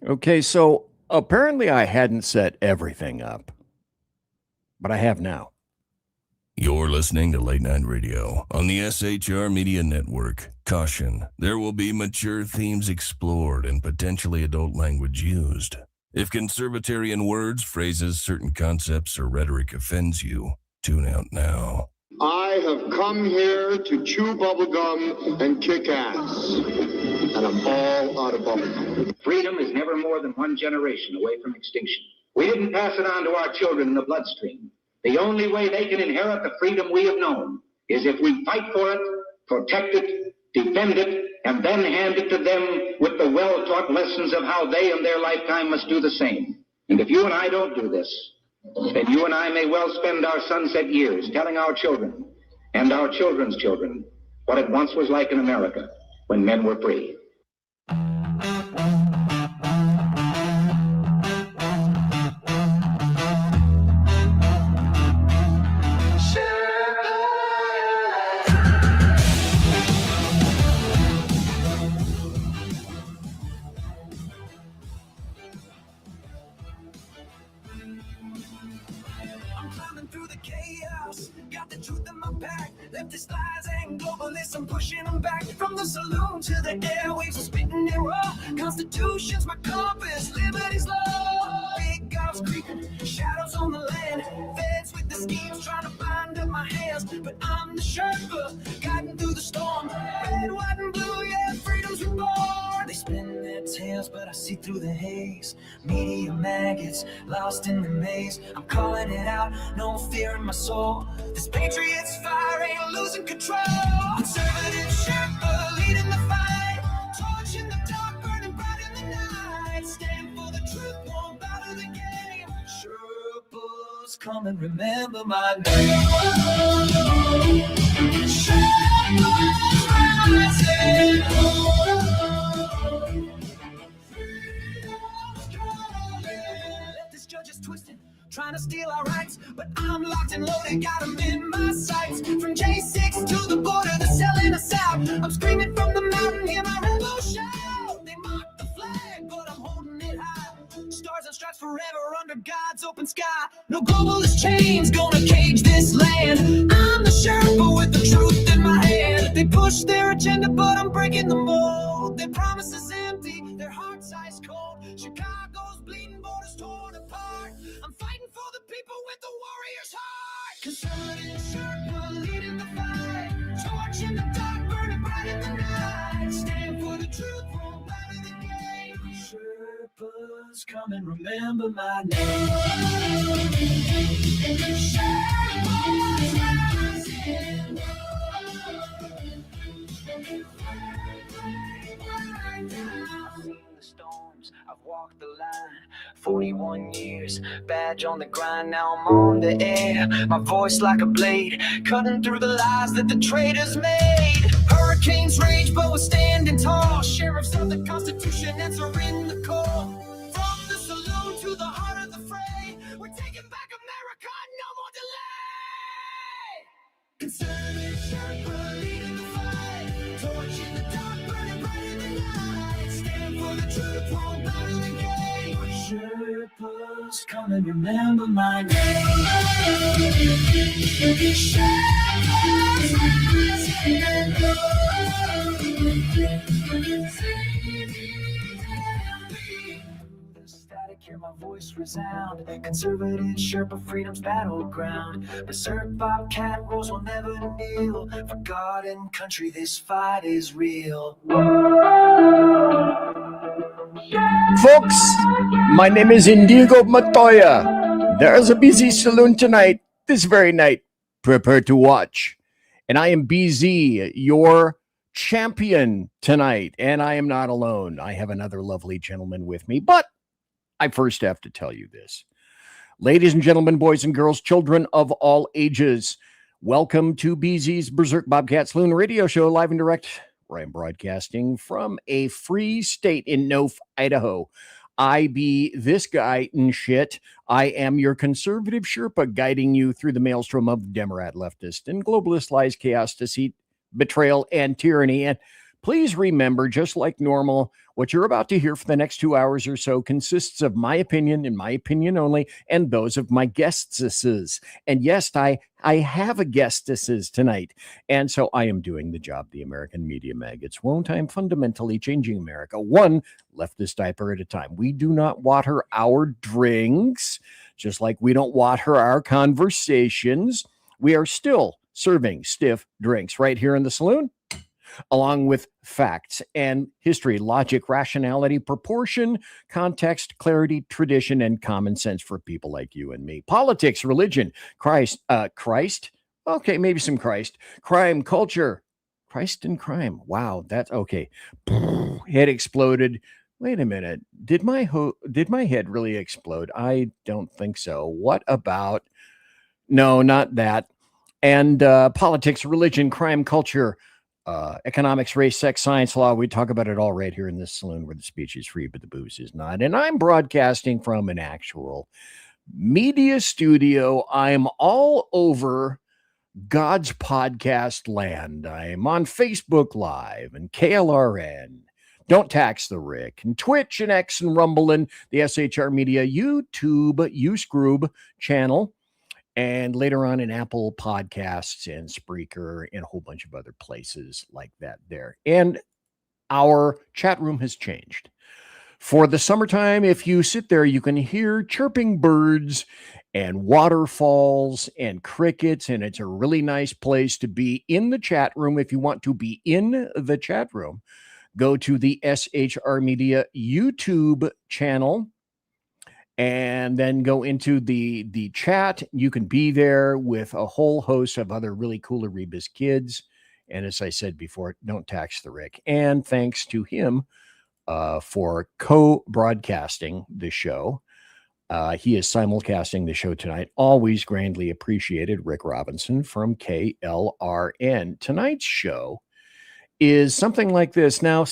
Okay, so apparently I hadn't set everything up, but I have now. You're listening to Late Night Radio on the SHR Media Network. Caution, there will be mature themes explored and potentially adult language used. If conservatarian words, phrases, certain concepts, or rhetoric offends you, tune out now. I have come here to chew bubblegum and kick ass. And I'm all out of bubblegum. Freedom is never more than one generation away from extinction. We didn't pass it on to our children in the bloodstream. The only way they can inherit the freedom we have known is if we fight for it, protect it, defend it, and then hand it to them with the well-taught lessons of how they in their lifetime must do the same. And if you and I don't do this, then you and I may well spend our sunset years telling our children and our children's children what it once was like in America when men were free. Leftist lies and globalists, I'm pushing them back. From the saloon to the airwaves, I'm spitting it raw. Constitution's my compass, liberty's law. Big guns creeping, shadows on the land. Feds with the schemes trying to bind up my hands. But I'm the Sherpa, guiding through the storm. Red, white, and blue, yeah, freedom's reborn. They spin their tails, but I see through the haze. Media maggots, lost in the maze. I'm calling it out, no fear in my soul. This patriot's fire ain't losing control. Conservative Sherpa leading the fight. Torch in the dark, burning bright in the night. Stand for the truth, won't bow to the game. Sherpas, come and remember my name. Sherpas rising. Judges twisted, trying to steal our rights, but I'm locked and loaded, got them in my sights. From J6 to the border, they're selling us out. I'm screaming from the mountain, hear my rebel shout. They mock the flag, but I'm holding it high. Stars and stripes forever under God's open sky. No globalist chains gonna cage this land. I'm the Sherpa with the truth in my hand. They push their agenda, but I'm breaking the mold. Their promises empty, their hearts ice cold. Chicago's bleeding, borders torn apart. I'm fighting for the people with the warrior's heart. Conservative Sherpa leading the fight. Torch in the dark, burning bright in the night. Stand for the truth, won't bow to the game. Sherpas, come and remember my name. Sherpas rising. I've walked the line, 41 years, badge on the grind, now I'm on the air. My voice like a blade, cutting through the lies that the traitors made. Hurricanes rage, but we're standing tall. Sheriffs of the Constitution answering the call. From the saloon to the heart of the fray, we're taking back America, no more delay. Conservative Sherpa leading the fight. Torch in the dark, burning bright in the night. Stand for the truth, won't bow to the game. Sherpas, come and remember my name. Sherpas rising. Hear my voice resound. Conservative Sherpa, freedom's battleground. Berserk, Bobcat, rules will never kneel. For God and country, this fight is real. Folks, my name is Indigo Matoya. There's a busy saloon tonight, this very night. Prepare to watch. And I am BZ, your champion tonight. And I am not alone. I have another lovely gentleman with me, but I first have to tell you this. Ladies and gentlemen, boys and girls, children of all ages, welcome to BZ's Berserk Bobcat Saloon radio show, live and direct, where I'm broadcasting from a free state in Nof, Idaho. I be this guy and shit. I am your conservative Sherpa, guiding you through the maelstrom of Demorat, Leftist, and Globalist lies, chaos, deceit, betrayal, and tyranny. And Please remember, just like normal, what you're about to hear for the next 2 hours or so consists of my opinion and my opinion only, and those of my guestesses. And yes, I have a guestesses tonight. And so I am doing the job the American media maggots won't. I'm fundamentally changing America one leftist diaper at a time. We do not water our drinks, just like we don't water our conversations. We are still serving stiff drinks right here in the saloon, along with facts and history, logic, rationality, proportion, context, clarity, tradition, and common sense for people like you and me. Politics, religion, Christ, okay, maybe some Christ, crime, culture, Christ and crime. Wow, that's okay. Head exploded. Wait a minute. Did my head really explode? I don't think so. What about? No, not that. And politics, religion, crime, culture, economics, race, sex, science, law. We talk about it all right here in this saloon where the speech is free, but the booze is not. And I'm broadcasting from an actual media studio. I'm all over God's podcast land. I'm on Facebook Live and KLRN. Don't Tax the Rick, and Twitch and X and Rumble and the SHR Media YouTube Usgroob channel. And later on in Apple Podcasts and Spreaker and a whole bunch of other places like that there. And our chat room has changed. For the summertime, if you sit there, you can hear chirping birds and waterfalls and crickets. And it's a really nice place to be in the chat room. If you want to be in the chat room, go to the SHR Media YouTube channel. And then go into the chat. You can be there with a whole host of other really cool Erebus kids. And as I said before, don't tax the Rick. And thanks to him for co-broadcasting the show. He is simulcasting the show tonight. Always grandly appreciated, Rick Robinson from KLRN. Tonight's show is something like this. Now,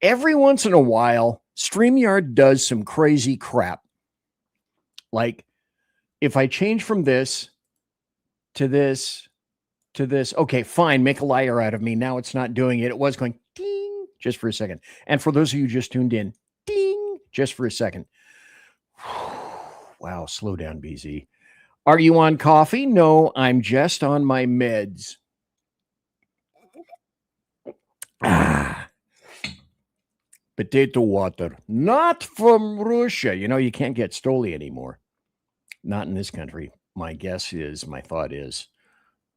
every once in a while, StreamYard does some crazy crap. Like, if I change from this to this to this, okay, fine, make a liar out of me. Now it's not doing it. It was going ding just for a second. And for those of you just tuned in, ding just for a second. Wow, slow down, BZ. Are you on coffee? No, I'm just on my meds. Potato water, not from Russia. You know, you can't get Stoli anymore. Not in this country. My thought is,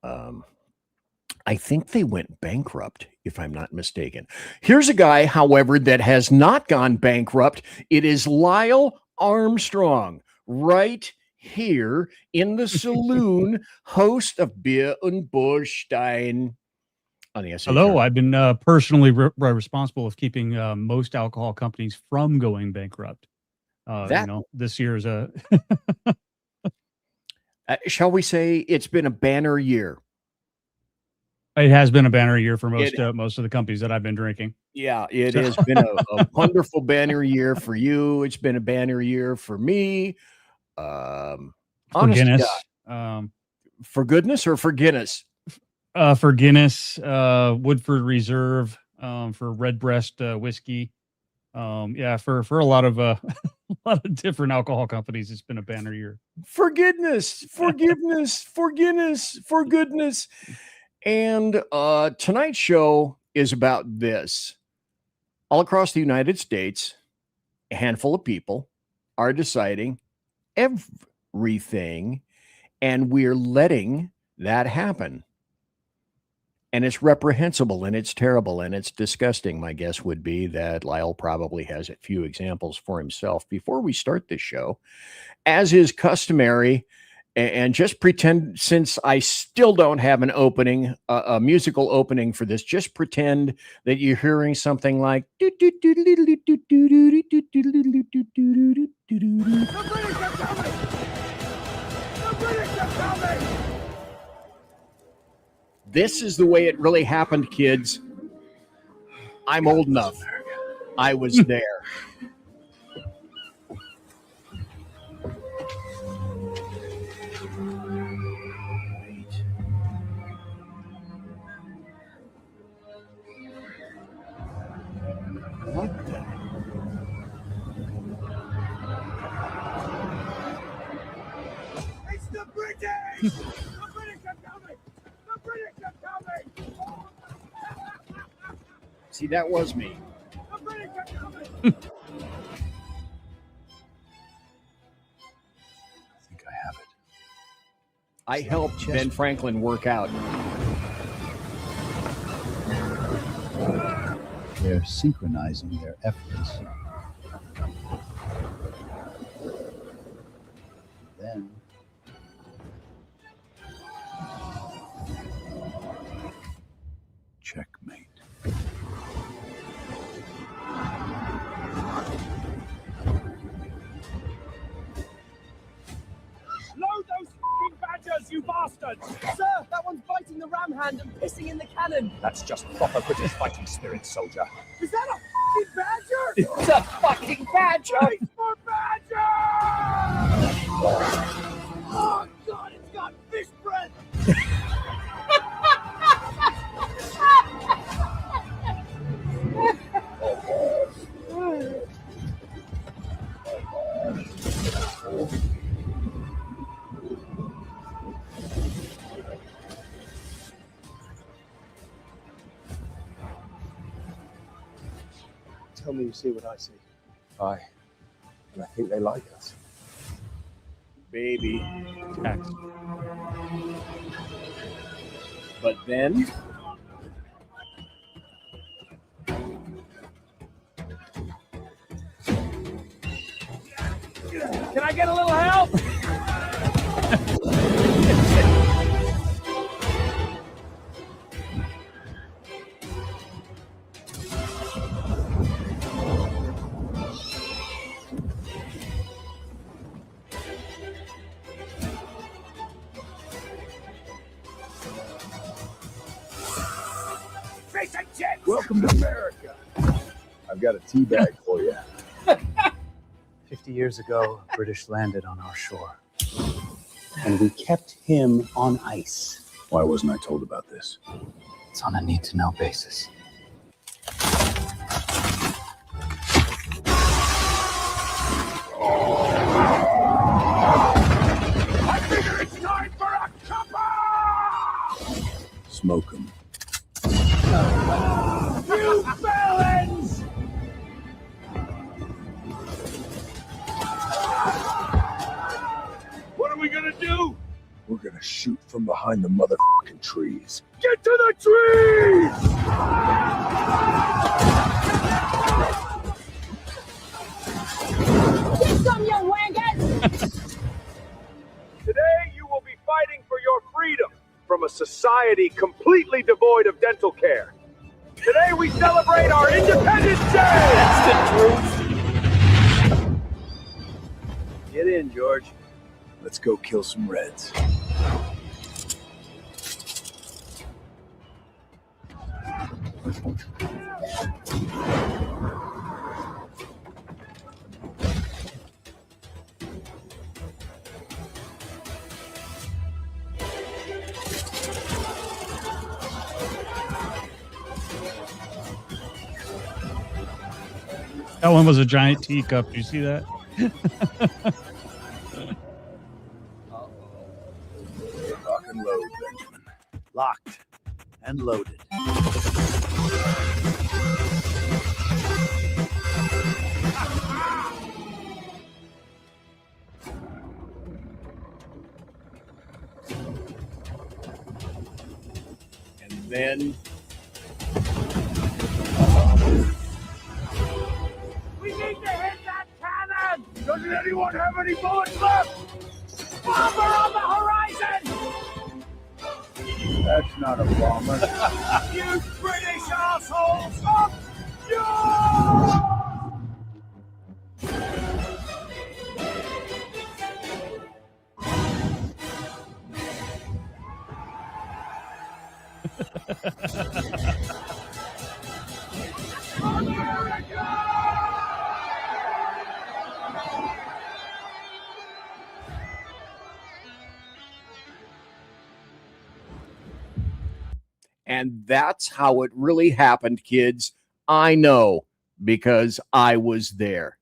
I think they went bankrupt, if I'm not mistaken. Here's a guy, however, that has not gone bankrupt. It is LYLE Armstrong, right here in the saloon, host of Beer and BULLSTEIN. On the SHR. Hello, I've been personally responsible of keeping most alcohol companies from going bankrupt. This year is a shall we say it's been a banner year. It has been a banner year for most of the companies that I've been drinking. Yeah, it has been a wonderful banner year for you. It's been a banner year for me. For Guinness. For goodness or for Guinness? For Guinness, Woodford Reserve, for Redbreast whiskey. For a lot of different alcohol companies, it's been a banner year. Forgiveness. And tonight's show is about this. All across the United States, a handful of people are deciding everything, and we're letting that happen. And it's reprehensible, and it's terrible, and it's disgusting. My guess would be that LYLE probably has a few examples for himself. Before we start this show, as is customary, and just pretend, since I still don't have an opening, a musical opening for this, just pretend that you're hearing something like... This is the way it really happened, kids. I'm old enough. I was there. It's the British! The British are coming! The British are coming! See, that was me. The British are coming! I think I have it. I helped Ben Franklin work out. They're synchronizing their efforts. Then checkmate. Load those f***ing badgers, you bastards! Sir, that one's biting the ram hand and pissing in the cannon. That's just proper British fighting spirit, soldier. Is that a f***ing badger? It's a fucking badger! Wait for badger! Oh, God, it's got fish breath! Tell me you see what I see. Aye. And I think they like us. Baby. Tax. But then Can I get a little help? Welcome to America. I've got a tea bag for you. 50 years ago, British landed on our shore. And we kept him on ice. Why wasn't I told about this? It's on a need-to-know basis. I figure it's time for a cuppa! Smoke 'em. You felons! What are we gonna do? We're gonna shoot from behind the motherfucking trees. Get to the trees! Get some, you wagon! Today you will be fighting for your freedom from a society completely devoid of dental care. Today we celebrate our Independence Day! that's the truth. Get in, George. Let's go kill some Reds. That one was a giant teacup. Did you see that? Lock and load, Benjamin. Locked and loaded. And then We need to hit that cannon! Doesn't anyone have any bullets left? Bomber on the horizon! That's not a bomber. You British assholes! Up yours! and that's how it really happened, kids. I know. because I was there.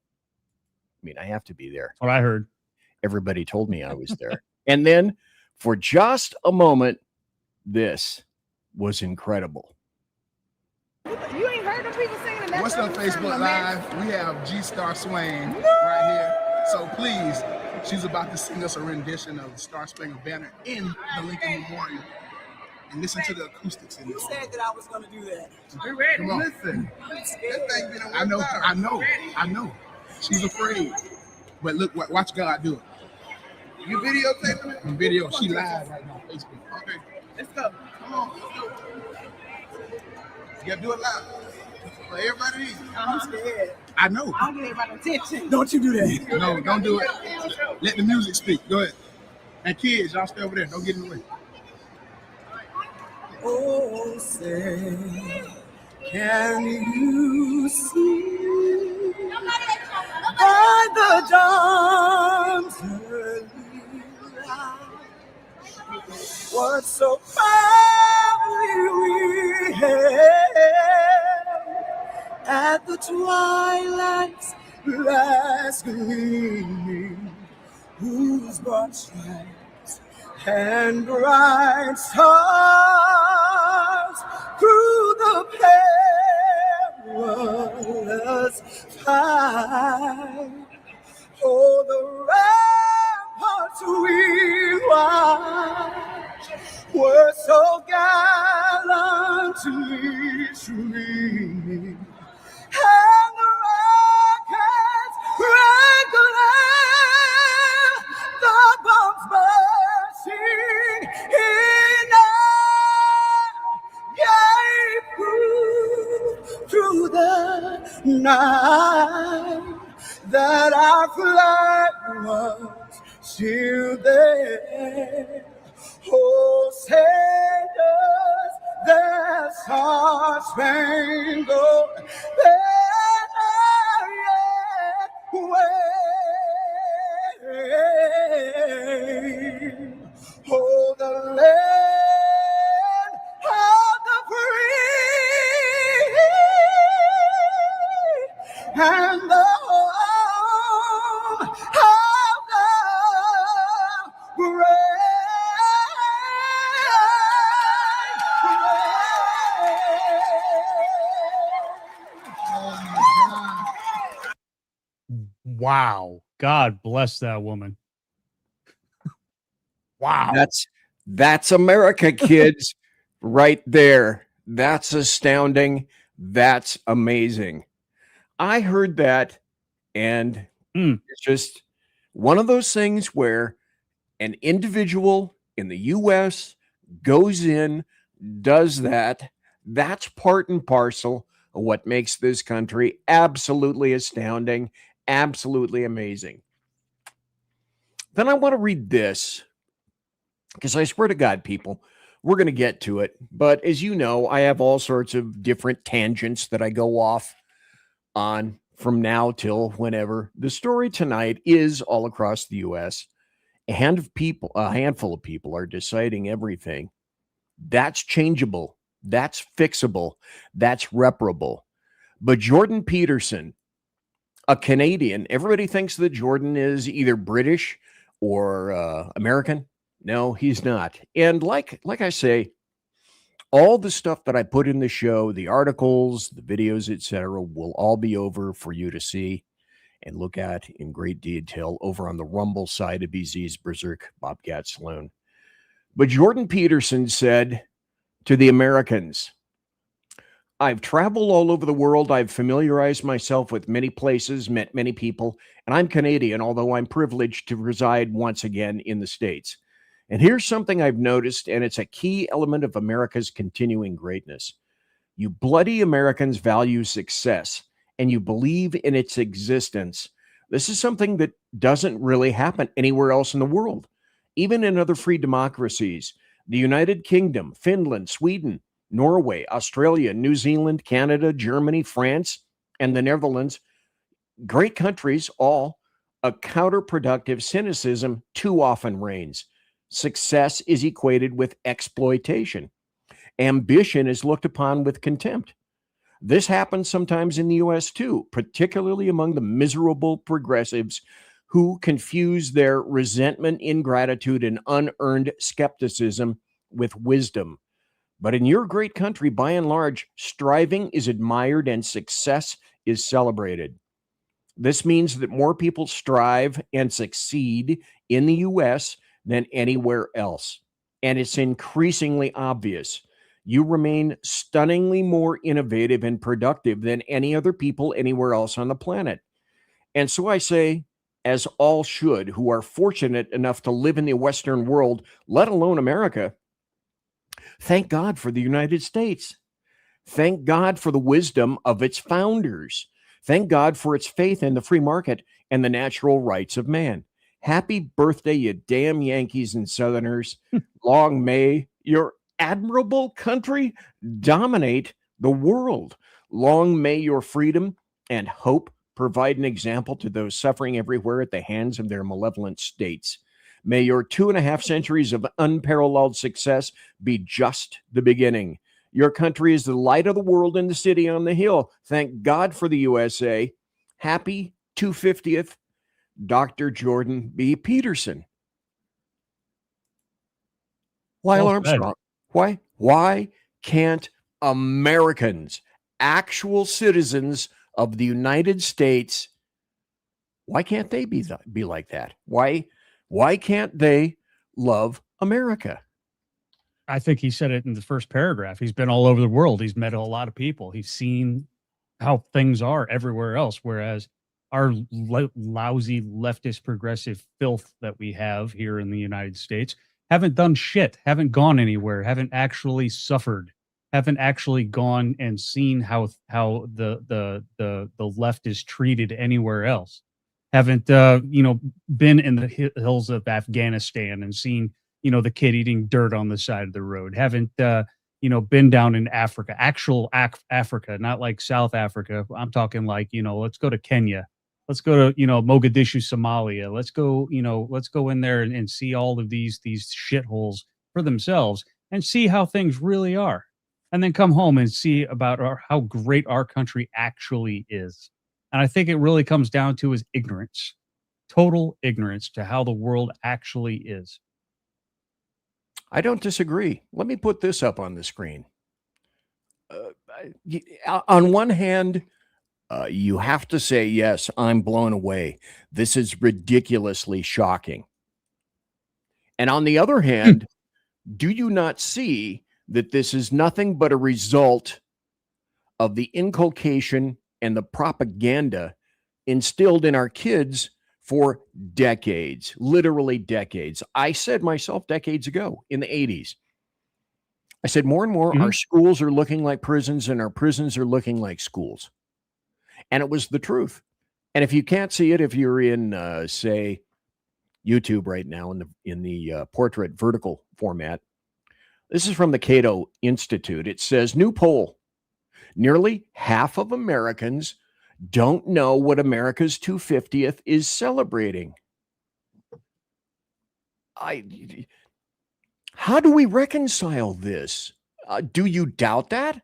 I mean, I have to be there. What I heard. Everybody told me I was there. And then for just a moment, this was incredible. You ain't heard them people singing that. What's up, Facebook Live? We have G-Star Swain right here. So please, she's about to sing us a rendition of the Star Spangled Banner in the Lincoln Memorial. And listen to the acoustics in this. You said that I was going to do that. We're ready. Listen. I know. She's afraid. But look, watch God do it. You videotaping it? Video. She live right now on Facebook. Okay. Let's go. Come on. Let's go. You gotta do it loud. For everybody. I'm scared. I know. I'm getting everybody's attention. Don't you do that. No, don't do it. Let the music speak. Go ahead. And kids, y'all stay over there. Don't get in the way. Oh, say, can you see by the dawn's early light what so proudly we hailed at the twilight's last gleaming, whose broad stripes and bright stars through the perilous fight. Oh, the ramparts we watched were so gallantly streaming, and the rockets rang glare, the bombs bursting in air gave proof through the night that our flag was still there. Oh, send us the star-spangled banner yet wave. Oh, the land of the free and the home of the brave. Wow. God bless that woman. Wow. That's America, kids, right there. That's astounding. That's amazing. I heard that, and it's just one of those things where an individual in the U.S. goes in, does that. That's part and parcel of what makes this country absolutely astounding, absolutely amazing. Then I want to read this, because I swear to God, people, we're going to get to it. But as you know, I have all sorts of different tangents that I go off on from now till whenever. The story tonight is all across the U.S. A handful of people are deciding everything. That's changeable. That's fixable. That's reparable. But Jordan Peterson, a Canadian, everybody thinks that Jordan is either British or American. No, he's not. And like I say, all the stuff that I put in the show, the articles, the videos, etc., will all be over for you to see and look at in great detail over on the Rumble side of BZ's Berserk Bobcat Saloon. But Jordan Peterson said to the Americans, I've traveled all over the world. I've familiarized myself with many places, met many people, and I'm Canadian, although I'm privileged to reside once again in the States. And here's something I've noticed, and it's a key element of America's continuing greatness. You bloody Americans value success, and you believe in its existence. This is something that doesn't really happen anywhere else in the world. Even in other free democracies, the United Kingdom, Finland, Sweden, Norway, Australia, New Zealand, Canada, Germany, France, and the Netherlands, great countries, all, a counterproductive cynicism too often reigns. Success is equated with exploitation. Ambition is looked upon with contempt. This happens sometimes in the US too, particularly among the miserable progressives who confuse their resentment, ingratitude, and unearned skepticism with wisdom. But in your great country, by and large, striving is admired and success is celebrated. This means that more people strive and succeed in the US than anywhere else. And it's increasingly obvious. You remain stunningly more innovative and productive than any other people anywhere else on the planet. And so I say, as all should, who are fortunate enough to live in the Western world, let alone America, thank God for the United States. Thank God for the wisdom of its founders. Thank God for its faith in the free market and the natural rights of man. Happy birthday, you damn Yankees and Southerners. Long may your admirable country dominate the world. Long may your freedom and hope provide an example to those suffering everywhere at the hands of their malevolent states. May your 2.5 centuries of unparalleled success be just the beginning. Your country is the light of the world and the city on the hill. Thank God for the USA. Happy 250th, Dr. Jordan B. Peterson. Lyle Well Armstrong. Why can't Americans, actual citizens of the United States, why can't they be like that? Why can't they love America? I think he said it in the first paragraph. He's been all over the world. He's met a lot of people. He's seen how things are everywhere else, whereas our lousy leftist progressive filth that we have here in the United States haven't done shit, haven't gone anywhere, haven't actually suffered, haven't actually gone and seen how the left is treated anywhere else. Haven't been in the hills of Afghanistan and seen the kid eating dirt on the side of the road. Haven't been down in Africa, actual Africa, not like South Africa. I'm talking like, let's go to Kenya. Let's go to, Mogadishu, Somalia. Let's go in there and see all of these shitholes for themselves and see how things really are. And then come home and see about how great our country actually is. And I think it really comes down to is ignorance, total ignorance to how the world actually is. I don't disagree. Let me put this up on the screen. On one hand, you have to say, yes, I'm blown away. This is ridiculously shocking. And on the other hand, do you not see that this is nothing but a result of the inculcation and the propaganda instilled in our kids for decades, literally decades? I said myself decades ago in the 80s, I said more and more our schools are looking like prisons and our prisons are looking like schools. And it was the truth. And if you can't see it, if you're in, say, YouTube right now in the portrait vertical format, this is from the Cato Institute. It says, new poll, nearly half of Americans don't know what America's 250th is celebrating. How do we reconcile this? Do you doubt that?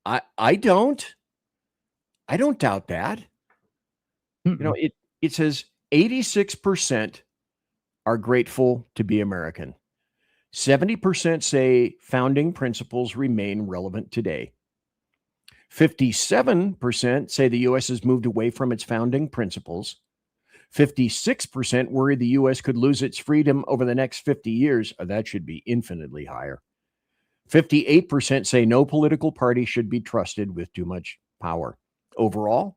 I don't. I don't doubt that. It says 86% are grateful to be American. 70% say founding principles remain relevant today. 57% say the U.S. has moved away from its founding principles. 56% worry the U.S. could lose its freedom over the next 50 years. That should be infinitely higher. 58% say no political party should be trusted with too much power. Overall,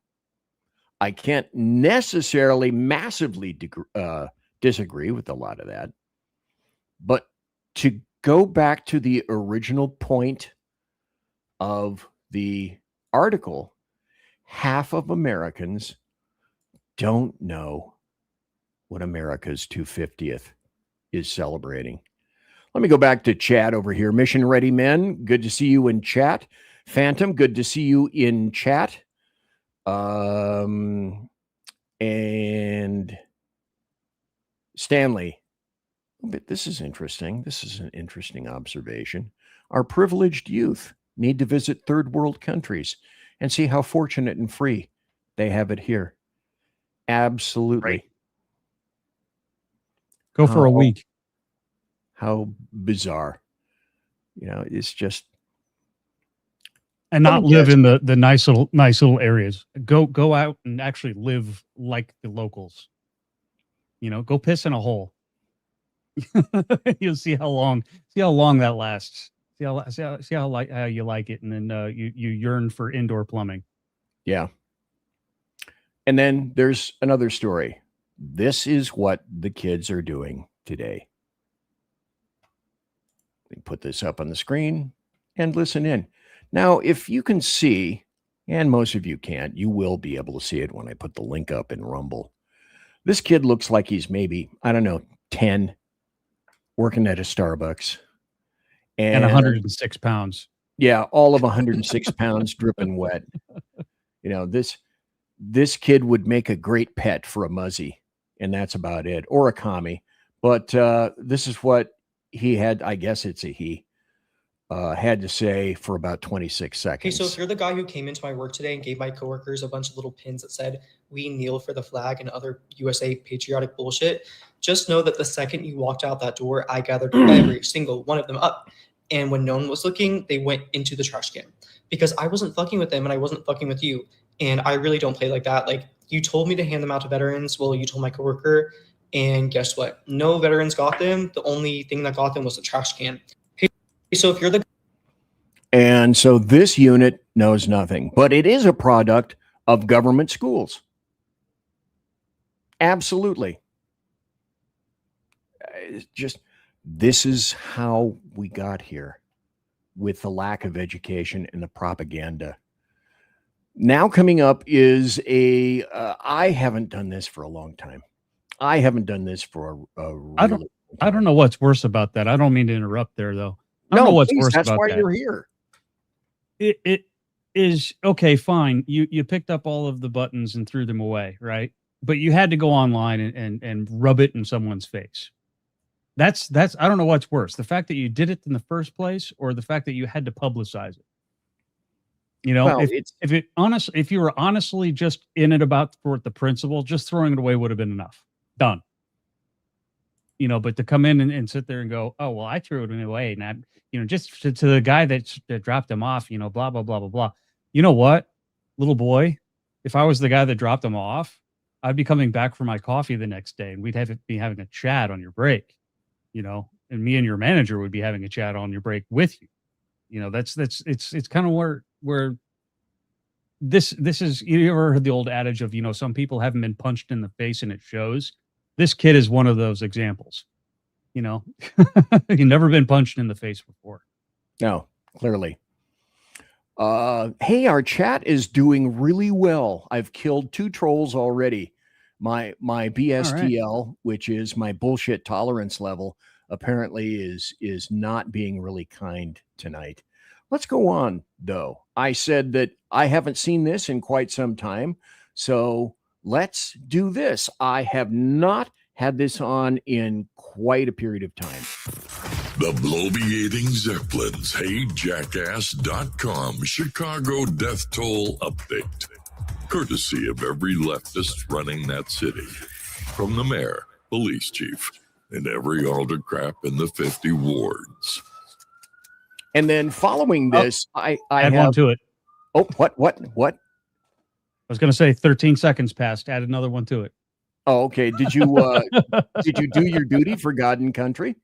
I can't necessarily massively disagree with a lot of that. But to go back to the original point of the article, half of Americans don't know what America's 250th is celebrating. Let me go back to chat over here. Mission Ready Men, good to see you in chat. Phantom, good to see you in chat. And Stanley, but this is interesting. This is an interesting observation. Our privileged youth need to visit third world countries and see how fortunate and free they have it here. Absolutely. Right. Go for a week. How bizarre. You know, it's just. And not live in the nice little areas. Go out and actually live like the locals. You know, go piss in a hole. You'll see how long that lasts. See how you like it, and then you yearn for indoor plumbing. Yeah. And then there's another story. This is what the kids are doing today. Let me put this up on the screen and listen in. Now, if you can see, and most of you can't, you will be able to see it when I put the link up in Rumble. This kid looks like he's maybe, I don't know, 10, working at a Starbucks. And 106 pounds. Yeah, all of 106 pounds dripping wet. You know, this kid would make a great pet for a muzzy, and that's about it, or a commie. But this is what he had, I guess it's a he, had to say for about 26 seconds. Okay, so if you're the guy who came into my work today and gave my coworkers a bunch of little pins that said, "We kneel for the flag," and other USA patriotic bullshit, just know that the second you walked out that door, I gathered every single one of them up. And when no one was looking, they went into the trash can. Because I wasn't fucking with them and I wasn't fucking with you. And I really don't play like that. Like, you told me to hand them out to veterans. Well, you told my coworker. And guess what? No veterans got them. The only thing that got them was the trash can. Hey, so if you're the... And so this unit knows nothing, but it is a product of government schools. Absolutely. It's just, this is how we got here with the lack of education and the propaganda. Now coming up is I haven't done this for a long time. I haven't done this for a really I don't know what's worse about that. I don't mean to interrupt there, though. I don't know what's worse about that. That's why you're here. It is okay, fine. You picked up all of the buttons and threw them away, right? But you had to go online and rub it in someone's face. That's I don't know what's worse, the fact that you did it in the first place, or the fact that you had to publicize it. You know, Well, if you were honestly just in it about for the principle, just throwing it away would have been enough. Done. You know, but to come in and sit there and go, oh, well, I threw it away. And I, you know, just to the guy that dropped him off, you know, blah, blah, blah, blah, blah. You know what, little boy, if I was the guy that dropped him off, I'd be coming back for my coffee the next day and we'd be having a chat on your break, you know, and me and your manager would be having a chat on your break with you. You know, it's kind of where this is, you ever heard the old adage of, you know, some people haven't been punched in the face and it shows. This kid is one of those examples. You know, you've never been punched in the face before. No, clearly. Hey, our chat is doing really well. I've killed 2 trolls already. My BSTL, right, which is my bullshit tolerance level, apparently is not being really kind tonight. Let's go on, though. I said that I haven't seen this in quite some time, so let's do this. I have not had this on in quite a period of time. The bloviating Zeppelins, HeyJackass.com Chicago death toll update. Courtesy of every leftist running that city. From the mayor, police chief, and every autocrat in the 50 wards. And then following this, I add have one to it. Oh, what? I was going to say 13 seconds passed. Add another one to it. Oh, okay. Did you do your duty for God and country?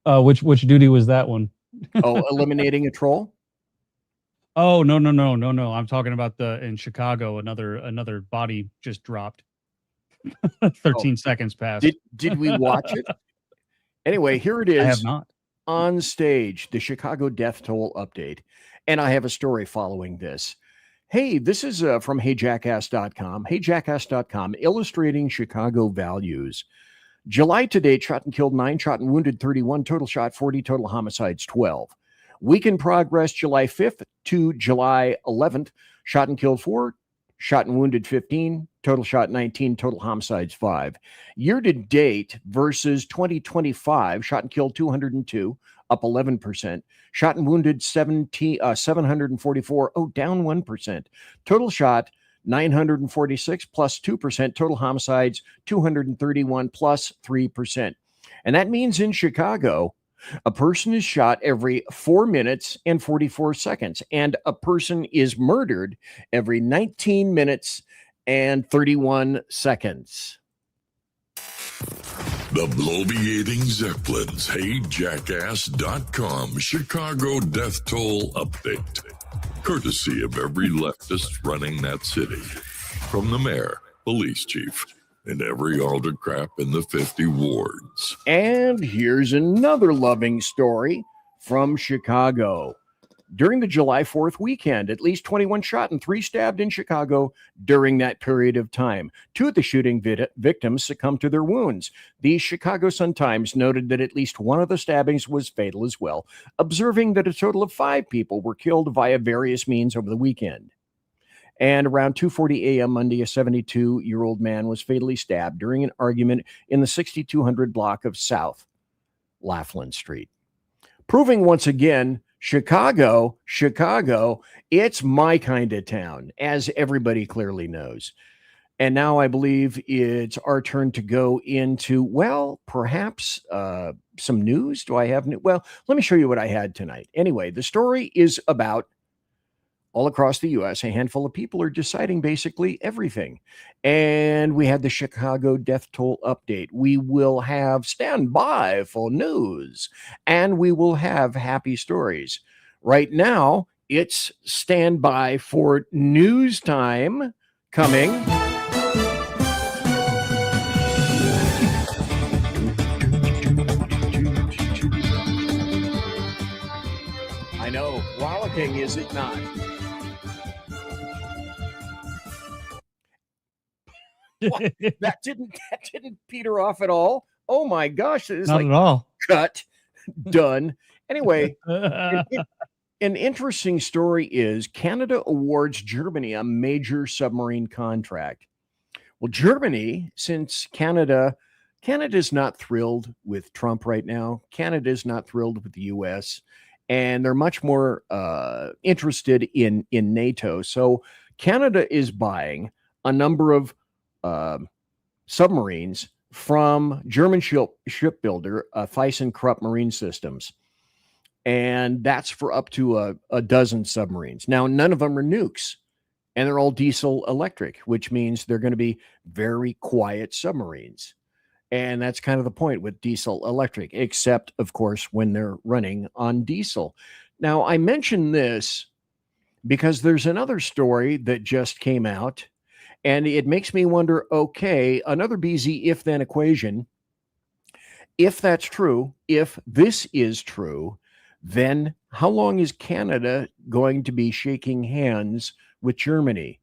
Which duty was that one? Oh, eliminating a troll? Oh, no. I'm talking about in Chicago, another body just dropped. 13 seconds passed. Did we watch it? Anyway, here it is. I have not. On stage, the Chicago death toll update. And I have a story following this. Hey, this is from HeyJackass.com. HeyJackass.com, illustrating Chicago values. July to date, shot and killed 9, shot and wounded 31, total shot 40, total homicides 12. Week in progress, July 5th to July 11th, shot and killed 4, shot and wounded 15, total shot 19, total homicides 5. Year to date versus 2025, shot and killed 202, up 11%. Shot and wounded 744, down 1%. Total shot 946 plus 2%. Total homicides 231 plus 3%. And that means in Chicago, a person is shot every 4 minutes and 44 seconds, and a person is murdered every 19 minutes and 31 seconds. The bloviating Zeppelins, HeyJackass.com Chicago death toll update. Courtesy of every leftist running that city. From the mayor, police chief, and every aldercrap in the 50 wards. And here's another loving story from Chicago. During the July 4th weekend, at least 21 shot and 3 stabbed in Chicago during that period of time. 2 of the shooting victims succumbed to their wounds. The Chicago Sun-Times noted that at least one of the stabbings was fatal as well, observing that a total of 5 people were killed via various means over the weekend. And around 2:40 a.m. Monday, a 72-year-old man was fatally stabbed during an argument in the 6200 block of South Laughlin Street. Proving once again, Chicago, it's my kind of town, as everybody clearly knows. And now I believe it's our turn to go into, well, perhaps some news. Do I have new? Well, let me show you what I had tonight. Anyway, the story is about all across the U.S., a handful of people are deciding basically everything. And we had the Chicago death toll update. We will have stand by for news, and we will have happy stories. Right now, it's stand by for news time coming. I know, rollicking, is it not? What? That didn't peter off at all. Oh my gosh, it's Not at all. Cut, done. Anyway, an interesting story is Canada awards Germany a major submarine contract. Well, Germany, since Canada's not thrilled with Trump right now. Canada's not thrilled with the U.S. and they're much more interested in NATO. So Canada is buying a number of submarines from German shipbuilder ThyssenKrupp Marine Systems. And that's for up to a dozen submarines. Now, none of them are nukes, and they're all diesel electric, which means they're going to be very quiet submarines. And that's kind of the point with diesel electric, except, of course, when they're running on diesel. Now, I mention this because there's another story that just came out. And it makes me wonder, okay, another BZ if-then equation. If that's true, if this is true, then how long is Canada going to be shaking hands with Germany?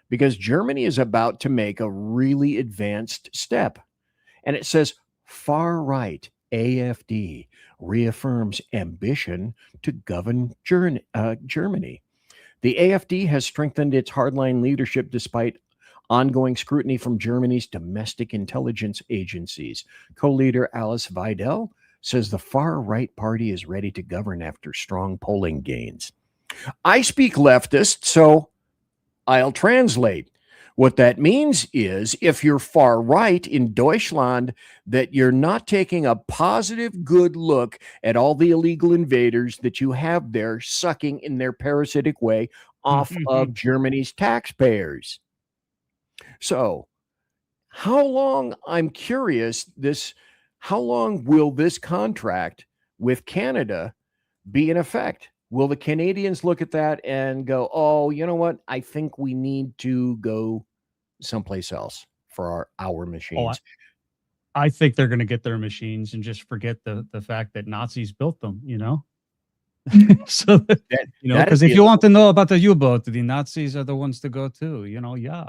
Because Germany is about to make a really advanced step. And it says, far right AFD reaffirms ambition to govern Germany. The AFD has strengthened its hardline leadership despite ongoing scrutiny from Germany's domestic intelligence agencies. Co-leader Alice Weidel says the far-right party is ready to govern after strong polling gains. I speak leftist, so I'll translate. What that means is if you're far-right in Deutschland, that you're not taking a positive, good look at all the illegal invaders that you have there sucking in their parasitic way off of Germany's taxpayers. So how long, I'm curious, how long will this contract with Canada be in effect? Will the Canadians look at that and go, oh, you know what? I think we need to go someplace else for our machines. I think they're going to get their machines and just forget the fact that Nazis built them, you know? So, you know, because if you want to know about the U-boat, the Nazis are the ones to go to, you know, yeah.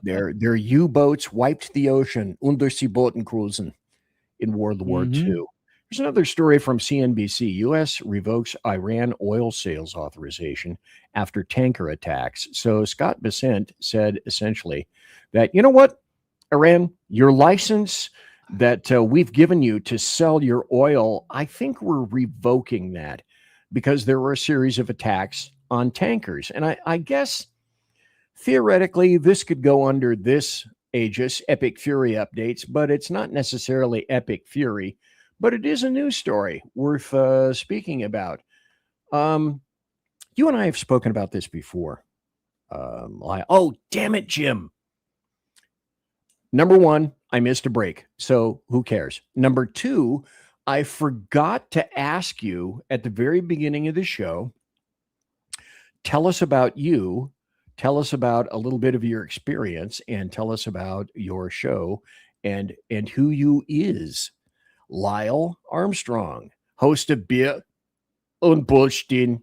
Their U-boats wiped the ocean, Unterseebootencruisen in World War II. There's another story from CNBC. U.S. revokes Iran oil sales authorization after tanker attacks. So Scott Bessent said essentially that, you know what, Iran, your license that we've given you to sell your oil, I think we're revoking that because there were a series of attacks on tankers. And I guess theoretically this could go under this aegis, Epic Fury updates, but it's not necessarily Epic Fury, but it is a news story worth speaking about. You and I have spoken about this before. Oh, damn it, Jim. Number one, I missed a break, so who cares? Number two, I forgot to ask you at the very beginning of the show, tell us about you, tell us about a little bit of your experience, and tell us about your show and who you is. LYLE Armstrong, host of Beer und BULLSTEIN.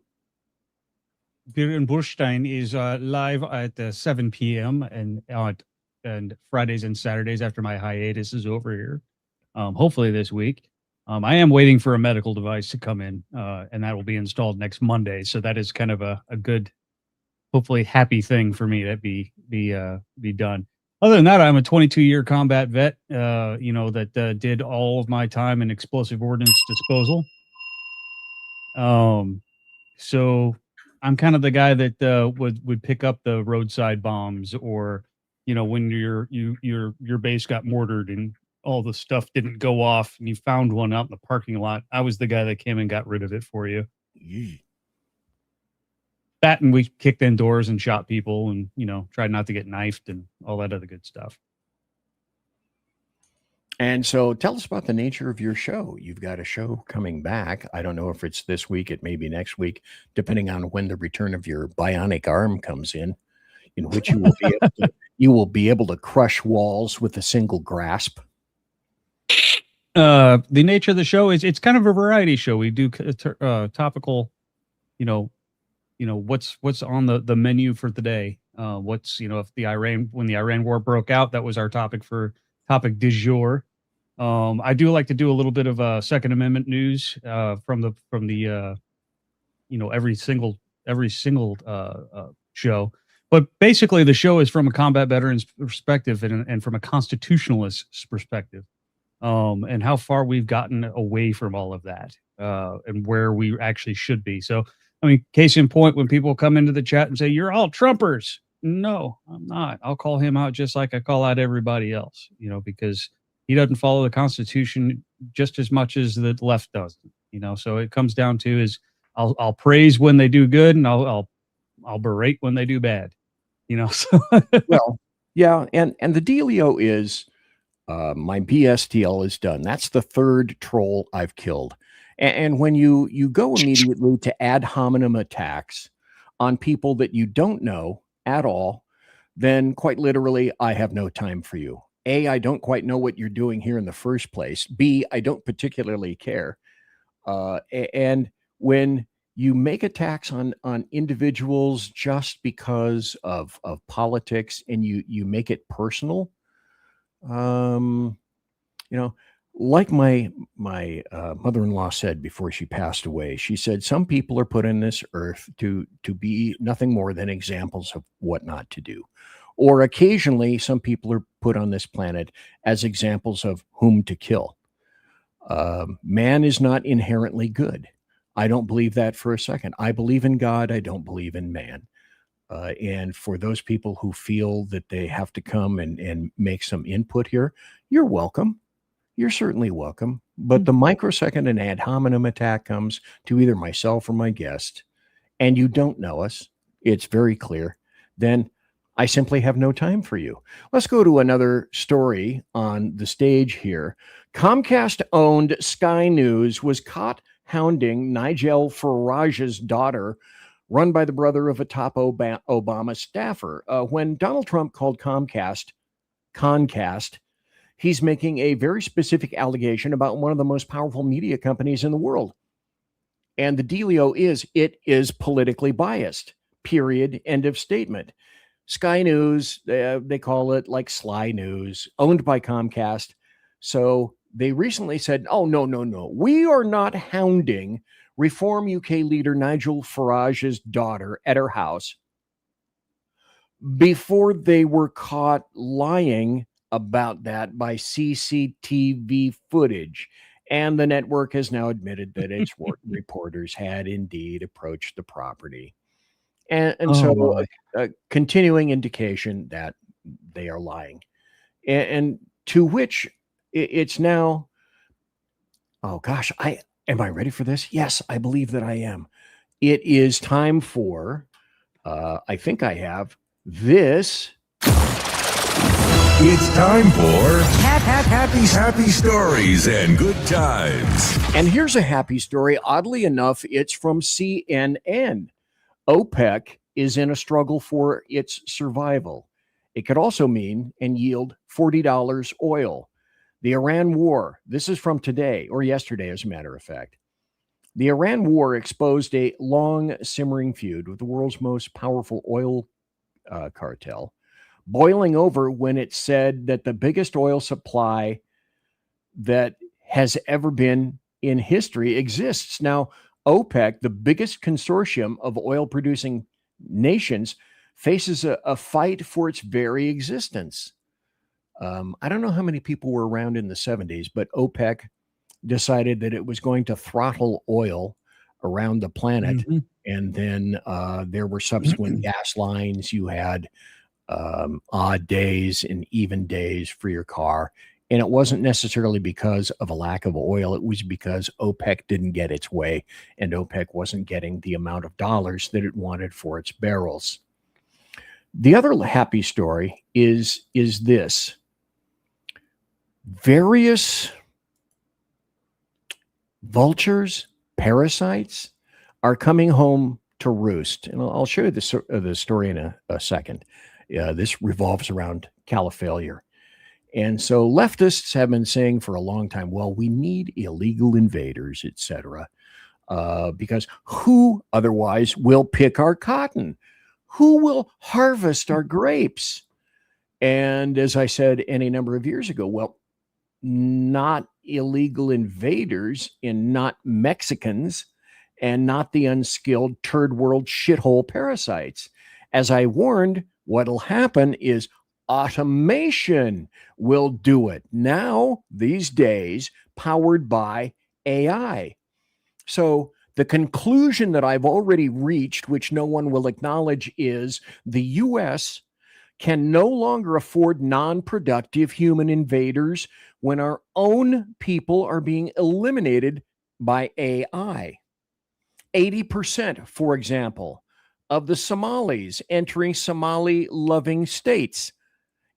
Beer and BULLSTEIN is live at 7 p.m. and Fridays and Saturdays after my hiatus is over here. Hopefully this week. I am waiting for a medical device to come in, and that will be installed next Monday. So that is kind of a good, hopefully happy thing for me to be done. Other than that, I'm a 22-year combat vet, that did all of my time in explosive ordnance disposal. So I'm kind of the guy that would pick up the roadside bombs, or when your base got mortared and all the stuff didn't go off and you found one out in the parking lot. I was the guy that came and got rid of it for you. That, and we kicked in doors and shot people and, tried not to get knifed and all that other good stuff. And so tell us about the nature of your show. You've got a show coming back. I don't know if it's this week, it may be next week, depending on when the return of your bionic arm comes in which you will be able to crush walls with a single grasp. The nature of the show is it's kind of a variety show. We do topical, what's on the menu for today. If when the Iran war broke out, that was our topic du jour. I do like to do a little bit of Second Amendment news from the every single show. But basically, the show is from a combat veteran's perspective and from a constitutionalist's perspective, and how far we've gotten away from all of that, and where we actually should be. So, case in point, when people come into the chat and say, "You're all Trumpers," no, I'm not. I'll call him out just like I call out everybody else, because he doesn't follow the Constitution just as much as the left does. So it comes down to is I'll praise when they do good, and I'll berate when they do bad. So well, yeah, and the dealio is my BSTL is done. That's the third troll I've killed. And when you go immediately to ad hominem attacks on people that you don't know at all, then quite literally, I have no time for you. A, I don't quite know what you're doing here in the first place. B, I don't particularly care. And when you make attacks on individuals just because of politics, and you make it personal, like my mother-in-law said before she passed away, she said, some people are put on this earth to be nothing more than examples of what not to do. Or occasionally, some people are put on this planet as examples of whom to kill. Man is not inherently good. I don't believe that for a second. I believe in God. I don't believe in man. And for those people who feel that they have to come and make some input here, you're welcome. You're certainly welcome. But the microsecond an ad hominem attack comes to either myself or my guest, and you don't know us, it's very clear, then I simply have no time for you. Let's go to another story on the stage here. Comcast-owned Sky News was caught hounding Nigel Farage's daughter, run by the brother of a top Obama staffer. When Donald Trump called Comcast, he's making a very specific allegation about one of the most powerful media companies in the world. And the dealio is, it is politically biased, period, end of statement. Sky News, they call it like Sly News, owned by Comcast. So they recently said, oh, no. We are not hounding Reform UK leader Nigel Farage's daughter at her house before they were caught lying about that by CCTV footage. And the network has now admitted that its reporters had indeed approached the property. And so a continuing indication that they are lying. And to which it's now, oh gosh, am I ready for this? Yes, I believe that I am. It is time for, I think I have this. It's time for happy stories and good times. And here's a happy story. Oddly enough, it's from CNN. OPEC is in a struggle for its survival. It could also mean and yield $40 oil. The Iran war, this is from today or yesterday, as a matter of fact. The Iran war exposed a long simmering feud with the world's most powerful oil cartel, boiling over when it said that the biggest oil supply that has ever been in history exists. Now, OPEC, the biggest consortium of oil-producing nations, faces a fight for its very existence. I don't know how many people were around in the 70s, but OPEC decided that it was going to throttle oil around the planet. Mm-hmm. And then there were subsequent gas lines. You had odd days and even days for your car. And it wasn't necessarily because of a lack of oil. It was because OPEC didn't get its way, and OPEC wasn't getting the amount of dollars that it wanted for its barrels. The other happy story is this. Various vultures, parasites, are coming home to roost. And I'll show you the story in a second. This revolves around califailure. And so leftists have been saying for a long time, well, we need illegal invaders, etc., because who otherwise will pick our cotton? Who will harvest our grapes? And as I said any number of years ago, well, not illegal invaders and not Mexicans and not the unskilled third world shithole parasites. As I warned, what'll happen is automation will do it now, these days, powered by AI. So the conclusion that I've already reached, which no one will acknowledge, is the U.S. can no longer afford non-productive human invaders when our own people are being eliminated by AI. 80%, for example, of the Somalis entering Somali-loving states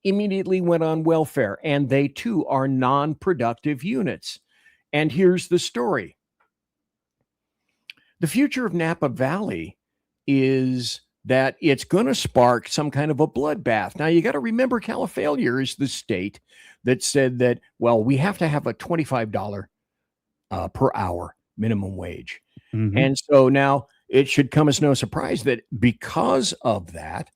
immediately went on welfare, and they too are non-productive units. And here's the story. The future of Napa Valley is that it's going to spark some kind of a bloodbath. Now, you got to remember, califailure is the state that said that, well, we have to have a $25 per hour minimum wage. Mm-hmm. And so now it should come as no surprise that because of that,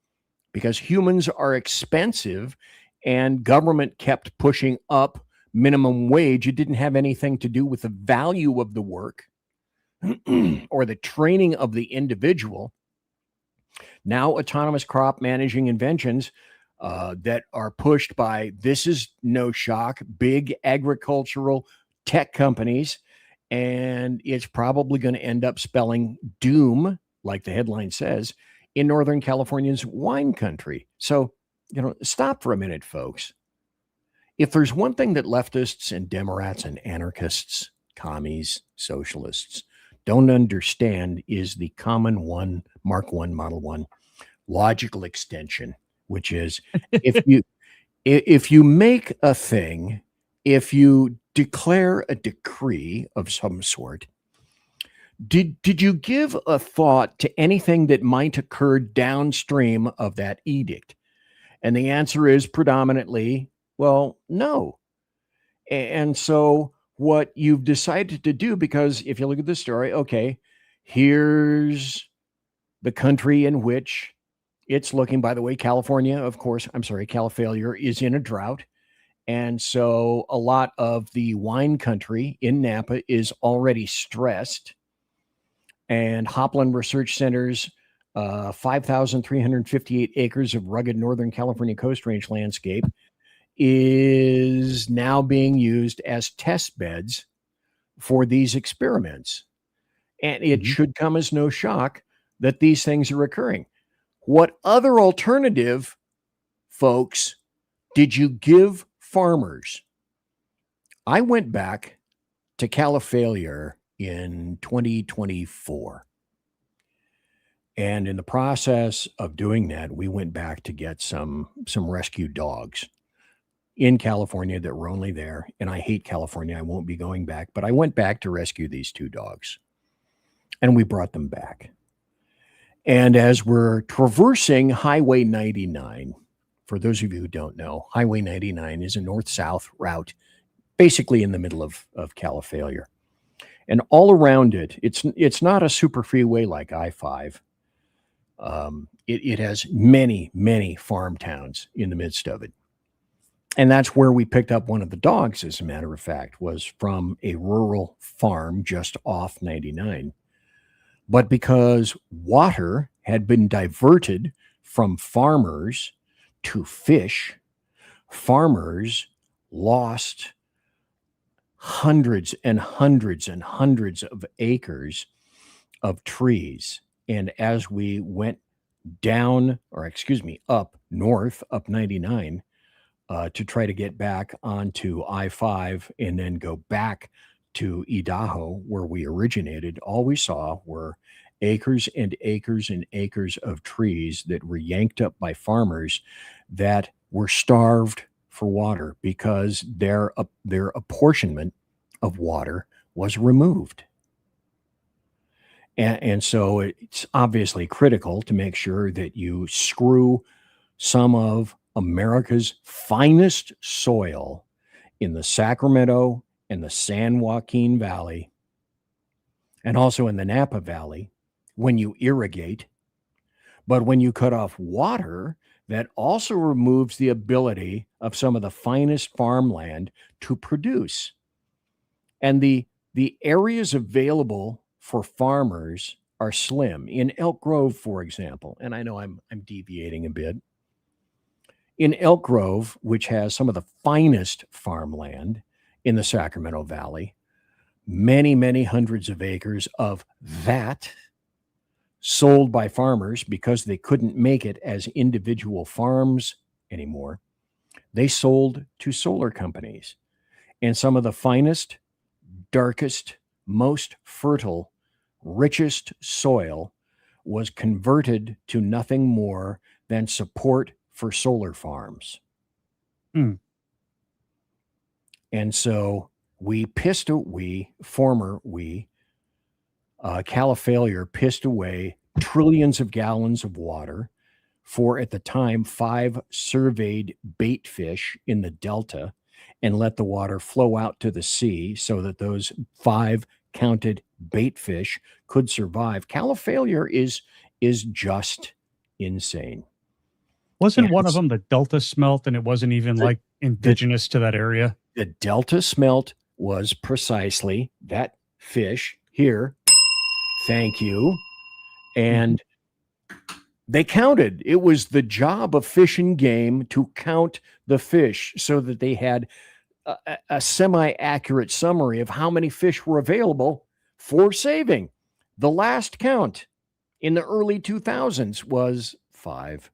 because humans are expensive and government kept pushing up minimum wage, it didn't have anything to do with the value of the work or the training of the individual. Now, autonomous crop managing inventions that are pushed by, this is no shock, big agricultural tech companies, and it's probably going to end up spelling doom, like the headline says, in Northern California's wine country. So, stop for a minute, folks. If there's one thing that leftists and Demorats and anarchists, commies, socialists don't understand, is the common one, Mark 1, Model 1, logical extension, which is if you make a thing, if you declare a decree of some sort, did you give a thought to anything that might occur downstream of that edict? And the answer is predominantly, well, no. And so what you've decided to do, because if you look at the story, okay, here's the country in which it's looking, by the way, California, of course, califailure is in a drought. And so a lot of the wine country in Napa is already stressed. And Hopland Research Center's 5,358 acres of rugged Northern California Coast Range landscape is now being used as test beds for these experiments. And it should come as no shock that these things are occurring. What other alternative, folks, did you give farmers? I went back to Califailure in 2024. And in the process of doing that, we went back to get some rescue dogs in California that were only there. And I hate California. I won't be going back, but I went back to rescue these 2 dogs. And we brought them back. And as we're traversing Highway 99, for those of you who don't know, Highway 99 is a north-south route, basically in the middle of Califailure. And all around it, it's not a super freeway like I-5. It has many, many farm towns in the midst of it. And that's where we picked up one of the dogs, as a matter of fact, was from a rural farm just off 99. But because water had been diverted from farmers to fish, farmers lost hundreds and hundreds and hundreds of acres of trees. And as we went up north, up 99, to try to get back onto I-5 and then go back to Idaho, where we originated, all we saw were acres and acres and acres of trees that were yanked up by farmers that were starved for water because their apportionment of water was removed. And so it's obviously critical to make sure that you screw some of America's finest soil in the Sacramento and the San Joaquin Valley, and also in the Napa Valley, when you irrigate. But when you cut off water, that also removes the ability of some of the finest farmland to produce. And the areas available for farmers are slim. In Elk Grove, for example, and I know I'm deviating a bit. In Elk Grove, which has some of the finest farmland in the Sacramento Valley, many, many hundreds of acres of that sold by farmers because they couldn't make it as individual farms anymore. They sold to solar companies. And some of the finest, darkest, most fertile, richest soil was converted to nothing more than support for solar farms. And so Califailure pissed away trillions of gallons of water for, at the time, 5 surveyed bait fish in the Delta, and let the water flow out to the sea so that those 5 counted bait fish could survive. Califailure is just insane. Wasn't one of them the Delta smelt, and it wasn't even like indigenous to that area? The Delta smelt was precisely that fish here. Thank you. And they counted. It was the job of Fish and Game to count the fish so that they had a semi-accurate summary of how many fish were available for saving. The last count in the early 2000s was 5.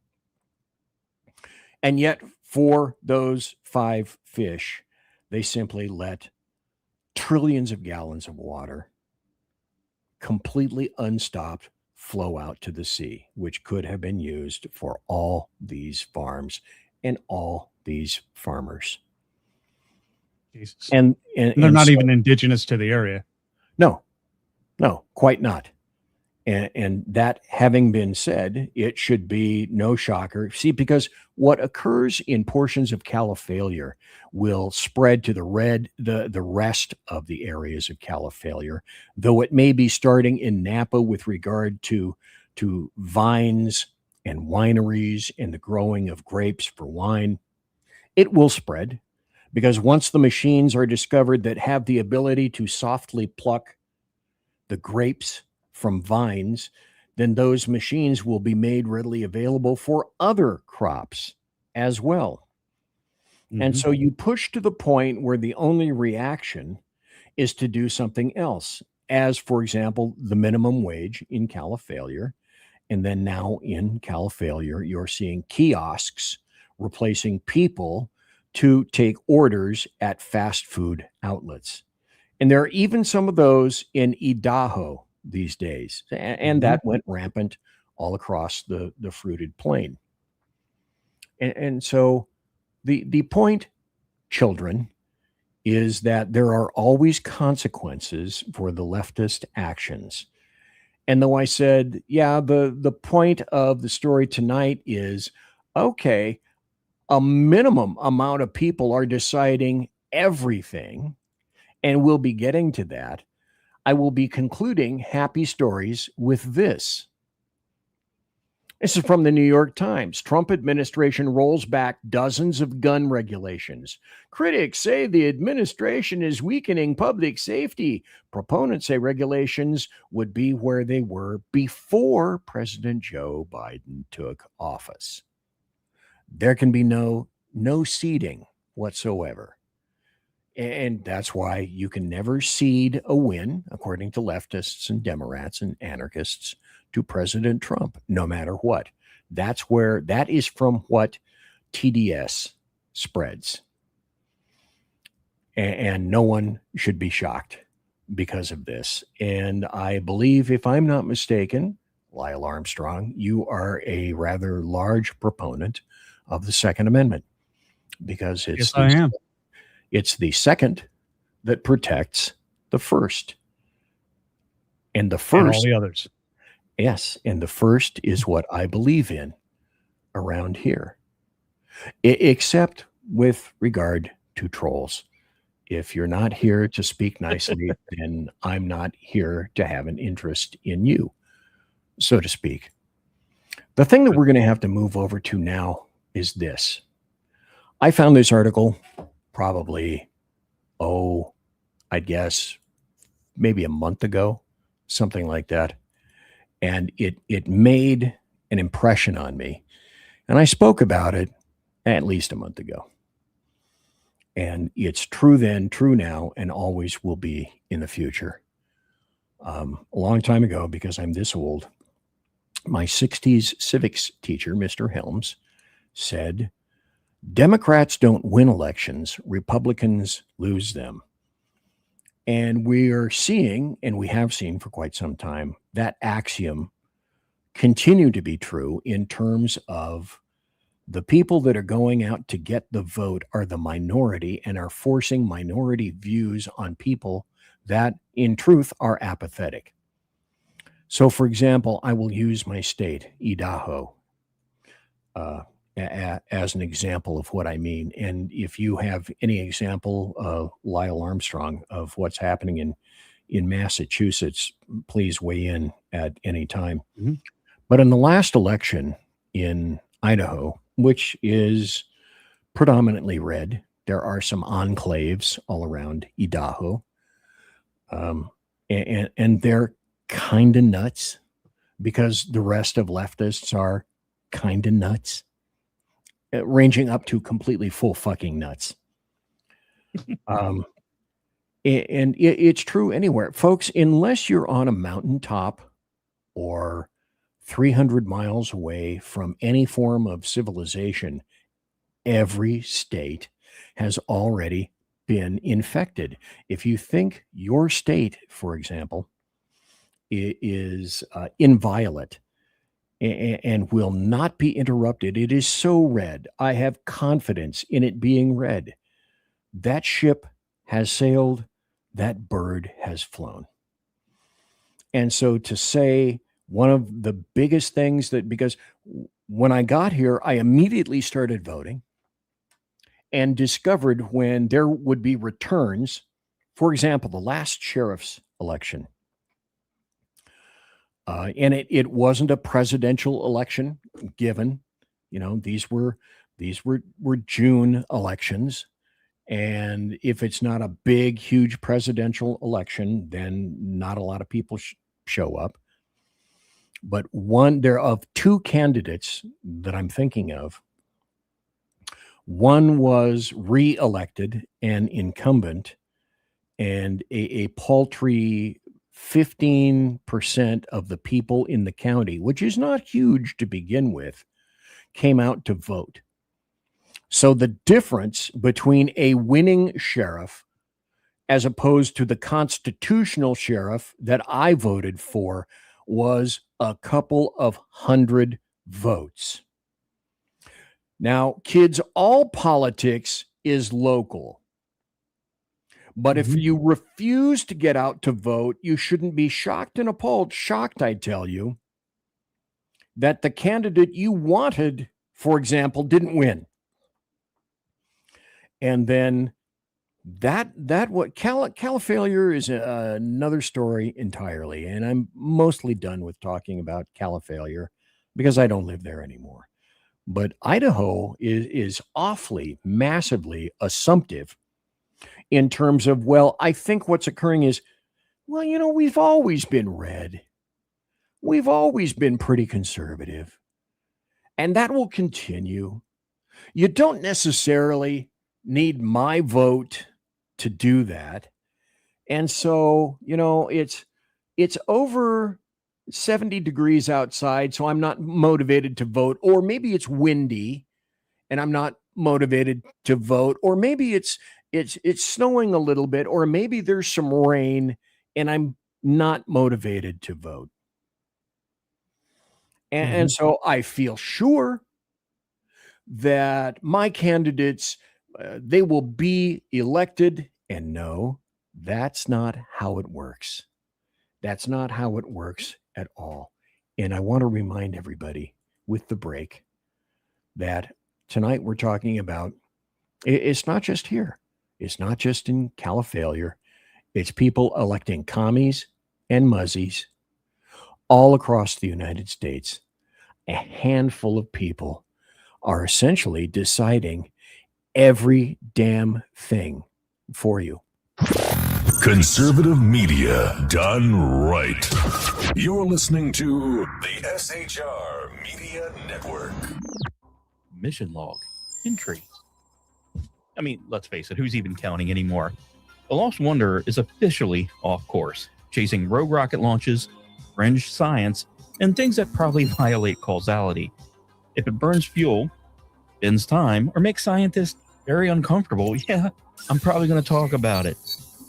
And yet, for those 5 fish, they simply let trillions of gallons of water, completely unstopped, flow out to the sea, which could have been used for all these farms and all these farmers. Jesus. And they're not even indigenous to the area. No, quite not. And that having been said, it should be no shocker. See, because what occurs in portions of Califailure will spread to the rest of the areas of Califailure, though it may be starting in Napa with regard to vines and wineries and the growing of grapes for wine. It will spread because once the machines are discovered that have the ability to softly pluck the grapes from vines, then those machines will be made readily available for other crops as well. And so you push to the point where the only reaction is to do something else, as, for example, the minimum wage in Califailure. And then now in Califailure, you're seeing kiosks replacing people to take orders at fast food outlets. And there are even some of those in Idaho these days. And that went rampant all across the fruited plain. And so the point, children, is that there are always consequences for the leftist actions. And though I said, yeah, the point of the story tonight is, okay, a minimum amount of people are deciding everything, and we'll be getting to that. I will be concluding happy stories with this. This is from the New York Times. Trump administration rolls back dozens of gun regulations. Critics say the administration is weakening public safety. Proponents say regulations would be where they were before President Joe Biden took office. There can be no ceding whatsoever. And that's why you can never cede a win, according to leftists and Demorats and anarchists, to President Trump, no matter what. That is from what TDS spreads. And no one should be shocked because of this. And I believe, if I'm not mistaken, Lyle Armstrong, you are a rather large proponent of the Second Amendment, because it's I am. It's the second that protects the first. And the first, and all the others. Yes, and the first is what I believe in around here, except with regard to trolls. If you're not here to speak nicely, then I'm not here to have an interest in you, so to speak. The thing that we're going to have to move over to now is this. I found this article probably, I'd guess maybe a month ago, something like that. And it made an impression on me. And I spoke about it at least a month ago. And it's true then, true now, and always will be in the future. A long time ago, because I'm this old, my 60s civics teacher, Mr. Helms, said, Democrats don't win elections, Republicans lose them. And we are seeing, and we have seen for quite some time, that axiom continue to be true in terms of the people that are going out to get the vote are the minority and are forcing minority views on people that, in truth, are apathetic. So, for example, I will use my state, Idaho, as an example of what I mean. And if you have any example, Lyle Armstrong, of what's happening in Massachusetts, please weigh in at any time. Mm-hmm. But in the last election in Idaho, which is predominantly red, there are some enclaves all around Idaho. And they're kind of nuts because the rest of leftists are kind of nuts. Ranging up to completely full fucking nuts. And it's true anywhere. Folks, unless you're on a mountaintop or 300 miles away from any form of civilization, every state has already been infected. If you think your state, for example, is inviolate, and will not be interrupted. It is so red. I have confidence in it being red. That ship has sailed. That bird has flown. And so to say one of the biggest things that, because when I got here, I immediately started voting and discovered when there would be returns, for example, the last sheriff's election, and it wasn't a presidential election, given, these were June elections. And if it's not a big, huge presidential election, then not a lot of people show up. But there of two candidates that I'm thinking of, One was re-elected and incumbent, and a paltry 15% of the people in the county, which is not huge to begin with, came out to vote. So the difference between a winning sheriff as opposed to the constitutional sheriff that I voted for was a couple of hundred votes. Now, kids, all politics is local. But if you refuse to get out to vote, you shouldn't be shocked and appalled. Shocked, I tell you, that the candidate you wanted, for example, didn't win. And then Califailure is another story entirely. And I'm mostly done with talking about Califailure because I don't live there anymore. But Idaho is awfully, massively assumptive in terms of, well, I think what's occurring is, well, you know, we've always been red. We've always been pretty conservative. And that will continue. You don't necessarily need my vote to do that. And so, you know, it's over 70 degrees outside, so I'm not motivated to vote. Or maybe it's windy and I'm not motivated to vote. Or maybe it's snowing a little bit, or maybe there's some rain and I'm not motivated to vote. And so I feel sure that my candidates, they will be elected. And no, that's not how it works. That's not how it works at all. And I want to remind everybody with the break that tonight we're talking about, it's not just here. It's not just in Califailure. It's people electing commies and muzzies all across the United States. A handful of people are essentially deciding every damn thing for you. Conservative media done right. You're listening to the SHR Media Network. Mission log. Intrigue. I mean, let's face it, who's even counting anymore? The Lost Wanderer is officially off course, chasing rogue rocket launches, fringe science, and things that probably violate causality. If it burns fuel, bends time, or makes scientists very uncomfortable, yeah, I'm probably going to talk about it.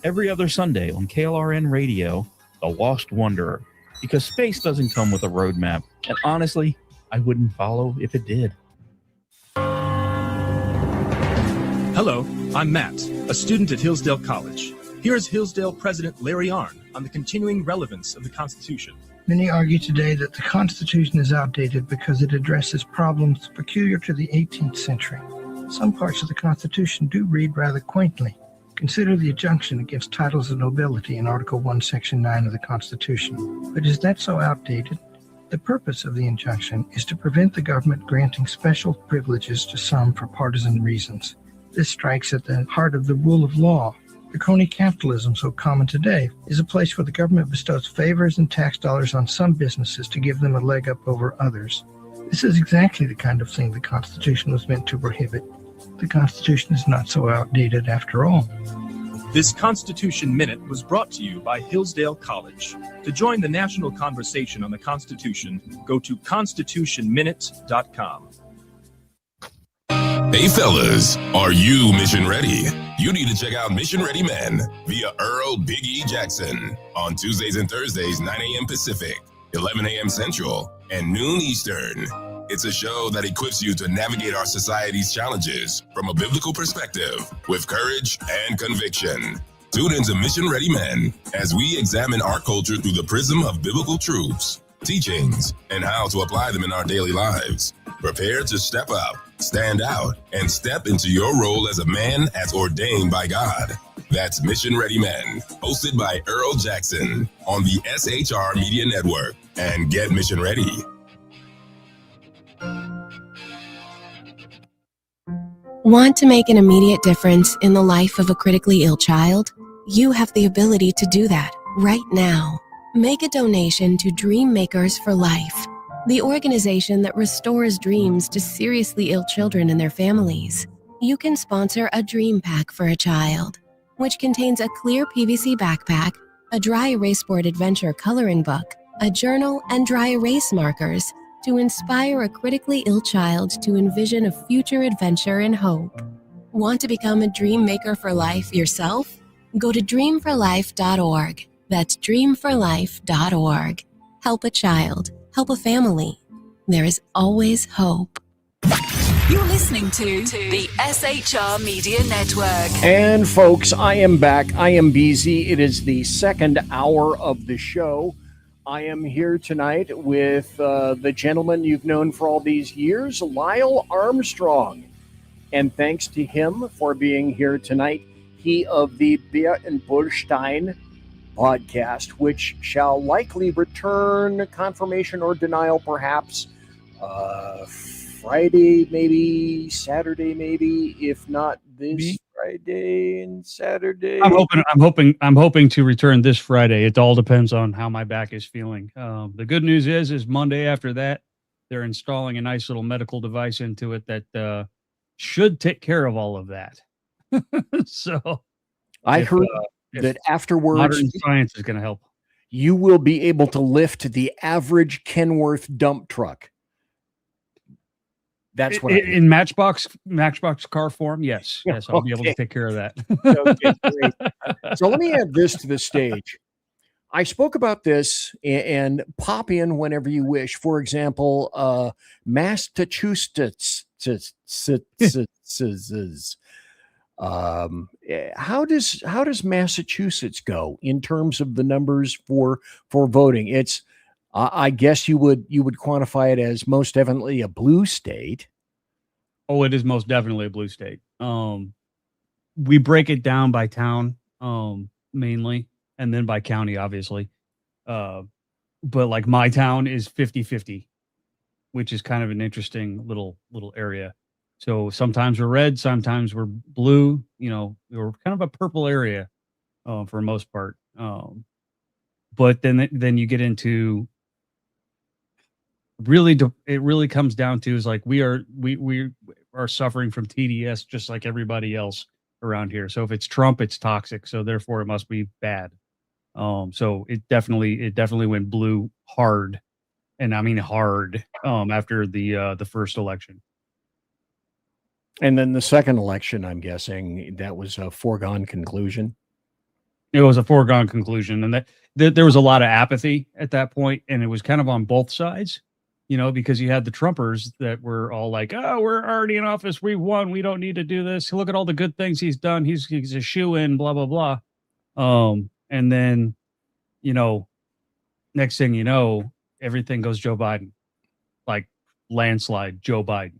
Every other Sunday on KLRN Radio, The Lost Wanderer, because space doesn't come with a roadmap, and honestly, I wouldn't follow if it did. Hello, I'm Matt, a student at Hillsdale College. Here is Hillsdale President Larry Arnn on the continuing relevance of the Constitution. Many argue today that the Constitution is outdated because it addresses problems peculiar to the 18th century. Some parts of the Constitution do read rather quaintly. Consider the injunction against titles of nobility in Article 1, Section 9 of the Constitution. But is that so outdated? The purpose of the injunction is to prevent the government granting special privileges to some for partisan reasons. This strikes at the heart of the rule of law. The crony capitalism so common today is a place where the government bestows favors and tax dollars on some businesses to give them a leg up over others. This is exactly the kind of thing the Constitution was meant to prohibit. The Constitution is not so outdated after all. This Constitution Minute was brought to you by Hillsdale College. To join the national conversation on the Constitution, go to constitutionminute.com. Hey fellas, are you mission ready? You need to check out Mission Ready Men via Earl Big E Jackson on Tuesdays and Thursdays, 9 a.m. Pacific, 11 a.m. Central, and noon Eastern. It's a show that equips you to navigate our society's challenges from a biblical perspective with courage and conviction. Tune into Mission Ready Men as we examine our culture through the prism of biblical truths, teachings, and how to apply them in our daily lives. Prepare to step up, stand out, and step into your role as a man as ordained by God. That's Mission Ready Men, hosted by Earl Jackson on the SHR Media Network. And get mission ready. Want to make an immediate difference in the life of a critically ill child? You have the ability to do that right now. Make a donation to Dream Makers for Life, the organization that restores dreams to seriously ill children and their families. you can sponsor a dream pack for a child, which contains a clear PVC backpack, a dry erase board adventure coloring book, a journal, and dry erase markers to inspire a critically ill child to envision a future adventure and hope. Want to become a dream maker for life yourself? Go to dreamforlife.org. That's dreamforlife.org. Help a child. Help a family. There is always hope. You're listening to the SHR Media Network. And folks, I am back. I am BZ. It is the second hour of the show. I am here tonight with the gentleman you've known for all these years, LYLE Armstrong. And thanks to him for being here tonight. He of the Beer and BULLSTEIN podcast, which shall likely return, confirmation or denial perhaps, Friday, maybe Saturday, maybe, if not this Friday and Saturday. I'm hoping to return this Friday. It all depends on how my back is feeling. The good news is Monday after that, they're installing a nice little medical device into it that should take care of all of that. So I heard that afterwards, modern science is going to help. You will be able to lift the average Kenworth dump truck. That's what in Matchbox car form. Yes, I'll be able to take care of that. Okay, great. So let me add this to the stage. I spoke about this and pop in whenever you wish. For example, Massachusetts. How does Massachusetts go in terms of the numbers for voting? It's I guess you would quantify it as most definitely a blue state. Oh, it is most definitely a blue state. We break it down by town, mainly, and then by county, obviously. But like my town is 50-50, which is kind of an interesting little area. So sometimes we're red, sometimes we're blue. You know, we're kind of a purple area for the most part. But then you get into it really comes down to is like we are suffering from TDS just like everybody else around here. So if it's Trump, it's toxic. So therefore it must be bad. So it definitely went blue hard, and I mean hard after the first election. And then the second election, I'm guessing that was a foregone conclusion. It was a foregone conclusion, and that there was a lot of apathy at that point, and it was kind of on both sides, you know, because you had the Trumpers that were all like, "Oh, we're already in office, we won, we don't need to do this. Look at all the good things he's done. He's a shoo-in, blah blah blah." And then, you know, next thing you know, everything goes Joe Biden, like landslide Joe Biden.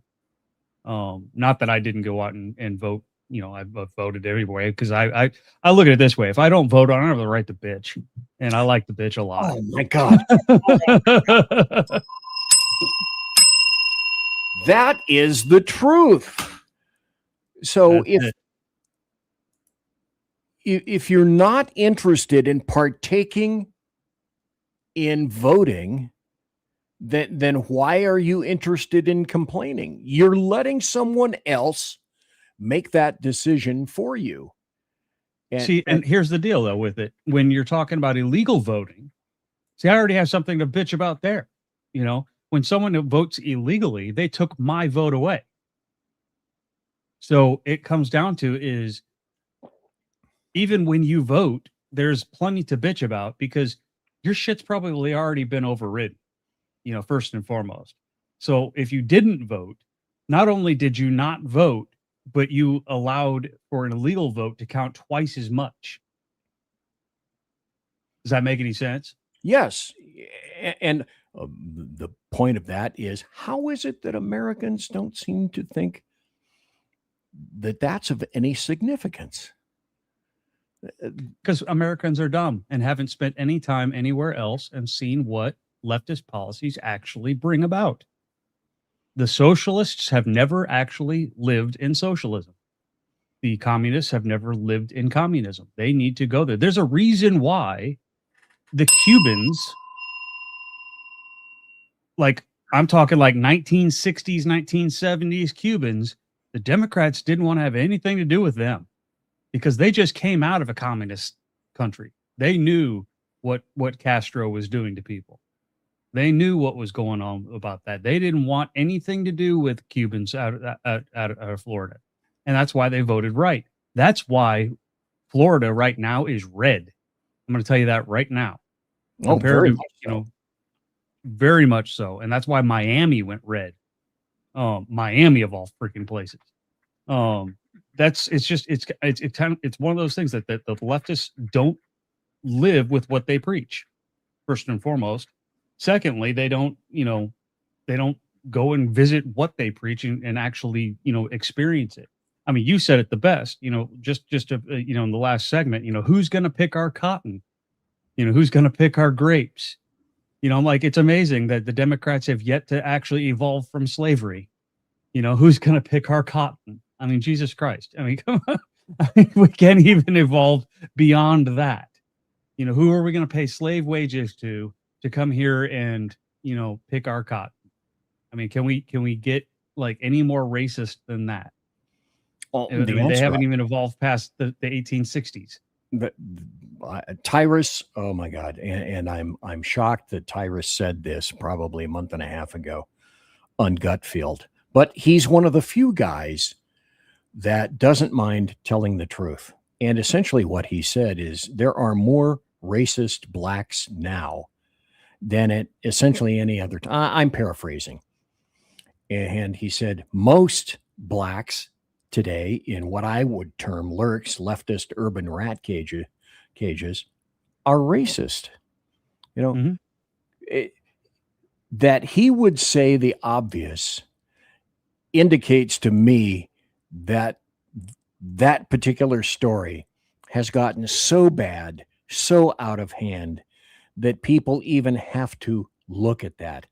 Not that I didn't go out and vote. You know, I've voted everywhere because I look at it this way: if I don't vote, I don't have the right to bitch, and I like to bitch a lot. Oh my god, that is the truth. So if you're not interested in partaking in voting, then why are you interested in complaining? You're letting someone else make that decision for you. And here's the deal, though, with it. When you're talking about illegal voting, see, I already have something to bitch about there. You know, when someone votes illegally, they took my vote away. So it comes down to is even when you vote, there's plenty to bitch about because your shit's probably already been overridden, you know, first and foremost. So if you didn't vote, not only did you not vote, but you allowed for an illegal vote to count twice as much. Does that make any sense? Yes. And the point of that is, how is it that Americans don't seem to think that that's of any significance? Because Americans are dumb and haven't spent any time anywhere else and seen what leftist policies actually bring about. The socialists have never actually lived in socialism. The communists have never lived in communism. They need to go there. There's a reason why the Cubans, like I'm talking like 1960s, 1970s Cubans, The Democrats didn't want to have anything to do with them because they just came out of a communist country. They knew what Castro was doing to people. They knew what was going on about that. They didn't want anything to do with Cubans out of Florida. And that's why they voted right. That's why Florida right now is red. I'm going to tell you that right now. Oh, very much so. Very much so. And that's why Miami went red. Miami of all freaking places. It's one of those things that the leftists don't live with what they preach, first and foremost. Secondly, they don't go and visit what they preach and actually, experience it. I mean, you said it the best, in the last segment, who's going to pick our cotton? Who's going to pick our grapes? I'm like, it's amazing that the Democrats have yet to actually evolve from slavery. Who's going to pick our cotton? I mean, Jesus Christ. I mean, come on. I mean, we can't even evolve beyond that. Who are we going to pay slave wages to come here and, pick our cotton? I mean, can we get like any more racist than that? Well, they haven't even evolved past the 1860s. But Tyrus, oh my God, and I'm shocked that Tyrus said this probably a month and a half ago on Gutfield. But he's one of the few guys that doesn't mind telling the truth. And essentially what he said is there are more racist blacks now than at essentially any other time. I'm paraphrasing. And he said most blacks today in what I would term lurks, leftist urban rat cages are racist. That he would say the obvious indicates to me that that particular story has gotten so bad, so out of hand, that people even have to look at that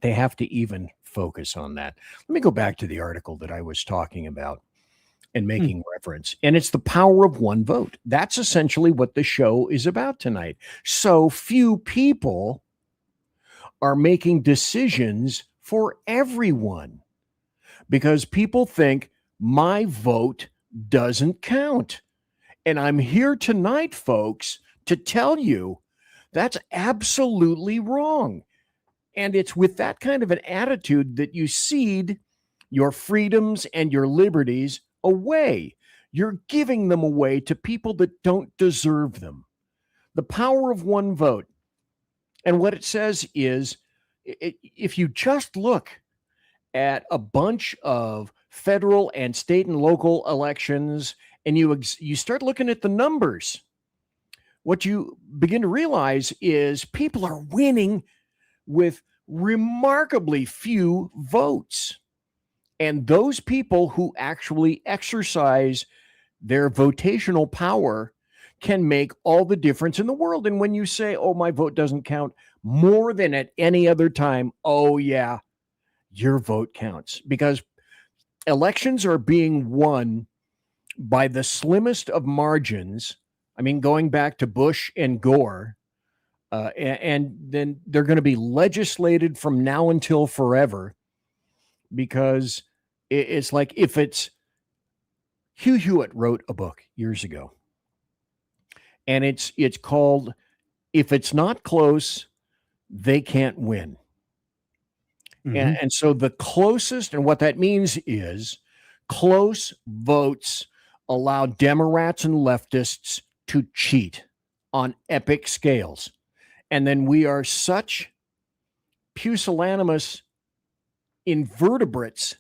they have to even focus on that. Let me go back to the article that I was talking about and making reference. And it's the power of one vote. That's essentially what the show is about tonight. So few people are making decisions for everyone because people think my vote doesn't count. And I'm here tonight, folks, to tell you that's absolutely wrong. And it's with that kind of an attitude that you cede your freedoms and your liberties away. You're giving them away to people that don't deserve them. The power of one vote. And what it says is, if you just look at a bunch of federal and state and local elections, and you start looking at the numbers, what you begin to realize is people are winning with remarkably few votes. And those people who actually exercise their votational power can make all the difference in the world. And when you say, oh, my vote doesn't count more than at any other time, oh, yeah, your vote counts. Because elections are being won by the slimmest of margins. I mean, going back to Bush and Gore, and then they're going to be legislated from now until forever, because it's like if it's Hugh Hewitt wrote a book years ago, and it's called If It's Not Close, They Can't Win. And so the closest, and what that means is close votes allow Demorats and leftists to cheat on epic scales. And then we are such pusillanimous invertebrates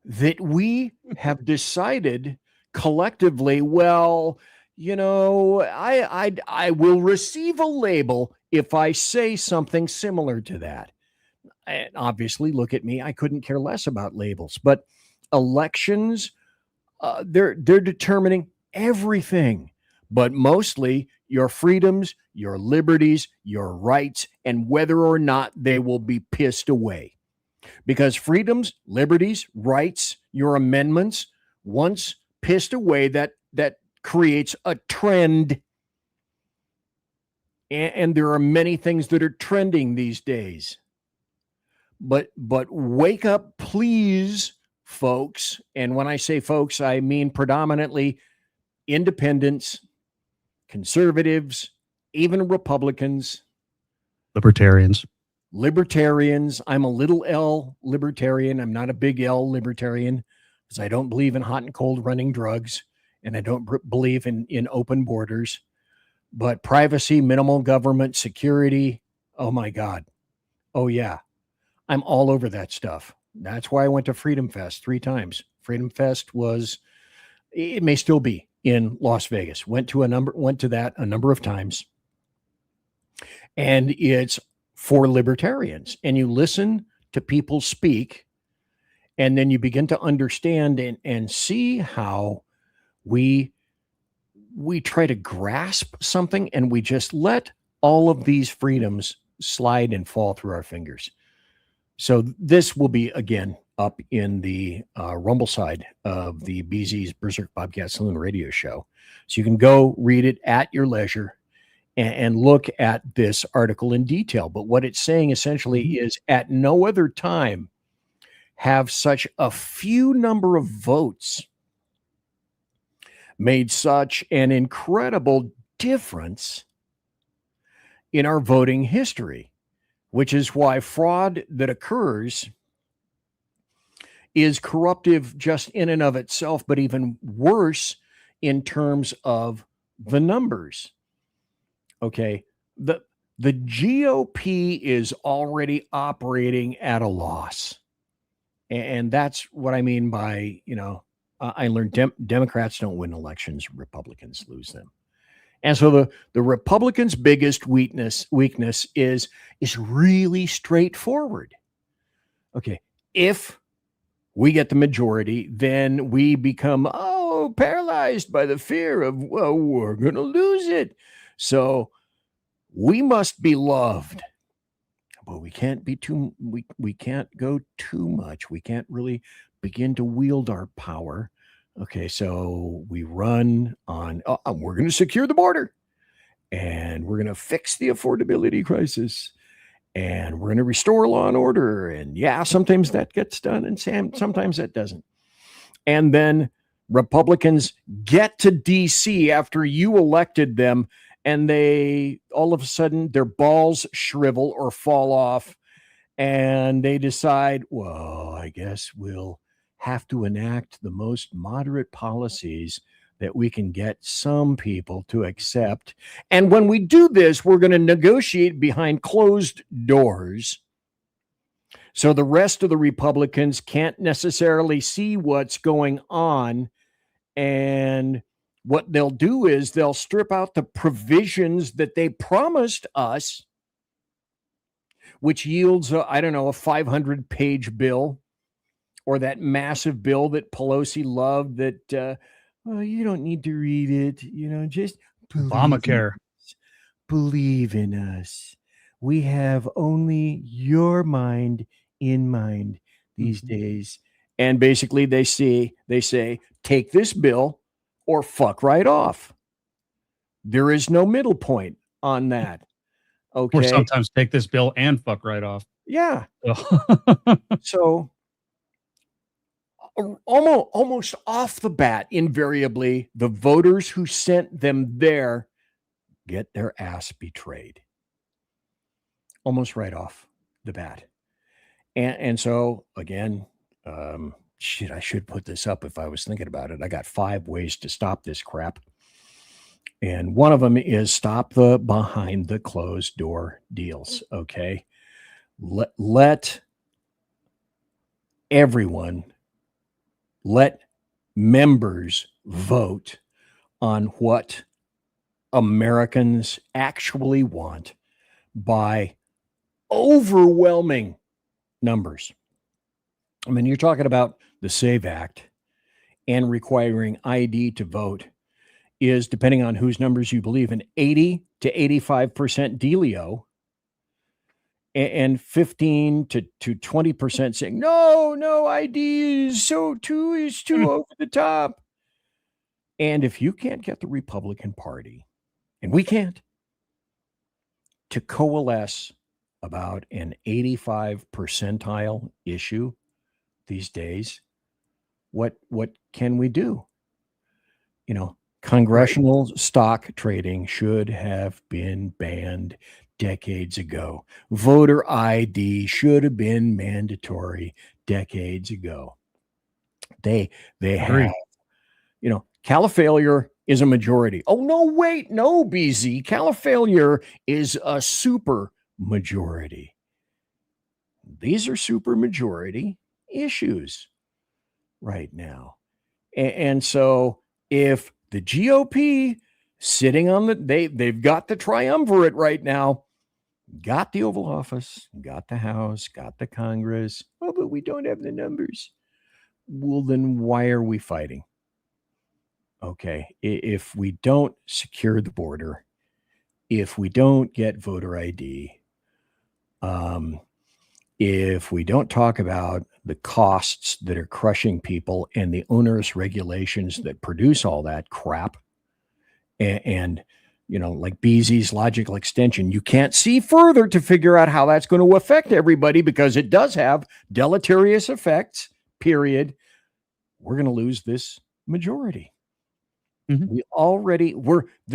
that we have decided collectively, well, I will receive a label if I say something similar to that. And obviously, look at me. I couldn't care less about labels. But elections, they're determining everything, but mostly your freedoms, your liberties, your rights, and whether or not they will be pissed away. Because freedoms, liberties, rights, your amendments, once pissed away, that creates a trend. And there are many things that are trending these days. But wake up, please, folks, and when I say folks, I mean predominantly independents, conservatives, even Republicans, Libertarians. I'm a little L libertarian. I'm not a big L libertarian because I don't believe in hot and cold running drugs, and I don't believe in open borders. But privacy, minimal government, security, oh my God. Oh yeah. I'm all over that stuff. That's why I went to Freedom Fest 3 times. Freedom Fest was, it may still be in Las Vegas. Went to that a number of times. And it's for libertarians. And you listen to people speak, and then you begin to understand and see how we try to grasp something, and we just let all of these freedoms slide and fall through our fingers. So this will be, again, up in the Rumble side of the BZ's Berserk Bobcat Saloon radio show. So you can go read it at your leisure and look at this article in detail. But what it's saying essentially is, at no other time have such a few number of votes made such an incredible difference in our voting history, which is why fraud that occurs is corruptive just in and of itself, but even worse in terms of the numbers. Okay, the GOP is already operating at a loss. And that's what I mean by, I learned Democrats don't win elections, Republicans lose them. And so the Republicans' biggest weakness is really straightforward. Okay, if we get the majority, then we become, paralyzed by the fear of, we're going to lose it. So we must be loved, but we can't be we can't go too much. We can't really begin to wield our power. Okay, so we run on, we're going to secure the border, and we're going to fix the affordability crisis, and we're going to restore law and order. And yeah, sometimes that gets done, and sometimes that doesn't. And then Republicans get to DC after you elected them, and they all of a sudden their balls shrivel or fall off, and they decide, well, I guess we'll have to enact the most moderate policies that we can get some people to accept. And when we do this, we're going to negotiate behind closed doors, so the rest of the Republicans can't necessarily see what's going on. And what they'll do is they'll strip out the provisions that they promised us, which yields, a 500-page bill, or that massive bill that Pelosi loved that, you don't need to read it, just Obamacare. Believe in us. We have only your mind in mind these days. And basically they say, take this bill or fuck right off. There is no middle point on that. Okay. Or sometimes take this bill and fuck right off. Yeah. So almost off the bat, invariably, the voters who sent them there get their ass betrayed. Almost right off the bat. And so, again, I should put this up if I was thinking about it. I got 5 ways to stop this crap. And one of them is stop the behind the closed door deals, okay? Let members vote on what Americans actually want by overwhelming numbers. I mean, you're talking about the SAVE Act and requiring ID to vote is, depending on whose numbers you believe in, 80 to 85% dealio, and 15 to 20% saying, no, ID is too over the top. And if you can't get the Republican Party, and we can't, to coalesce about an 85 percentile issue these days, what can we do? Congressional stock trading should have been banned decades ago. Voter ID should have been mandatory decades ago. They have, Califailure is a majority. Oh, no, wait, no, BZ. Califailure is a super majority. These are super majority issues right now. And so if the GOP sitting on they've got the triumvirate right now, got the Oval Office, got the House, got the Congress. Oh, but we don't have the numbers. Well, then why are we fighting? Okay, if we don't secure the border, if we don't get voter ID, if we don't talk about the costs that are crushing people and the onerous regulations that produce all that crap, and like BZ's logical extension, you can't see further to figure out how that's going to affect everybody because it does have deleterious effects, period. We're going to lose this majority. The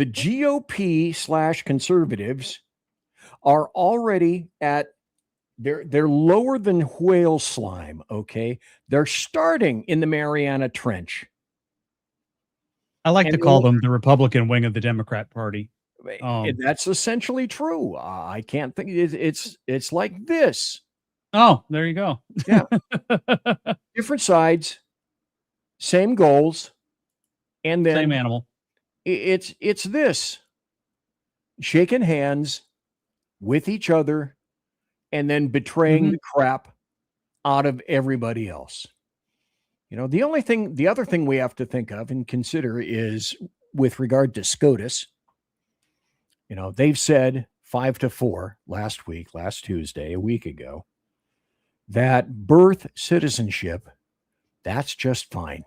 GOP / conservatives are already at, they're lower than whale slime. Okay. They're starting in the Mariana Trench. I like to call them the Republican wing of the Democrat Party. That's essentially true. I can't think it's like this. Oh, there you go. Yeah. Different sides, same goals. And then same animal. It's this, shaking hands with each other and then betraying the crap out of everybody else. The other thing we have to think of and consider is with regard to SCOTUS. They've said 5-4 last Tuesday, a week ago, that birth citizenship, that's just fine.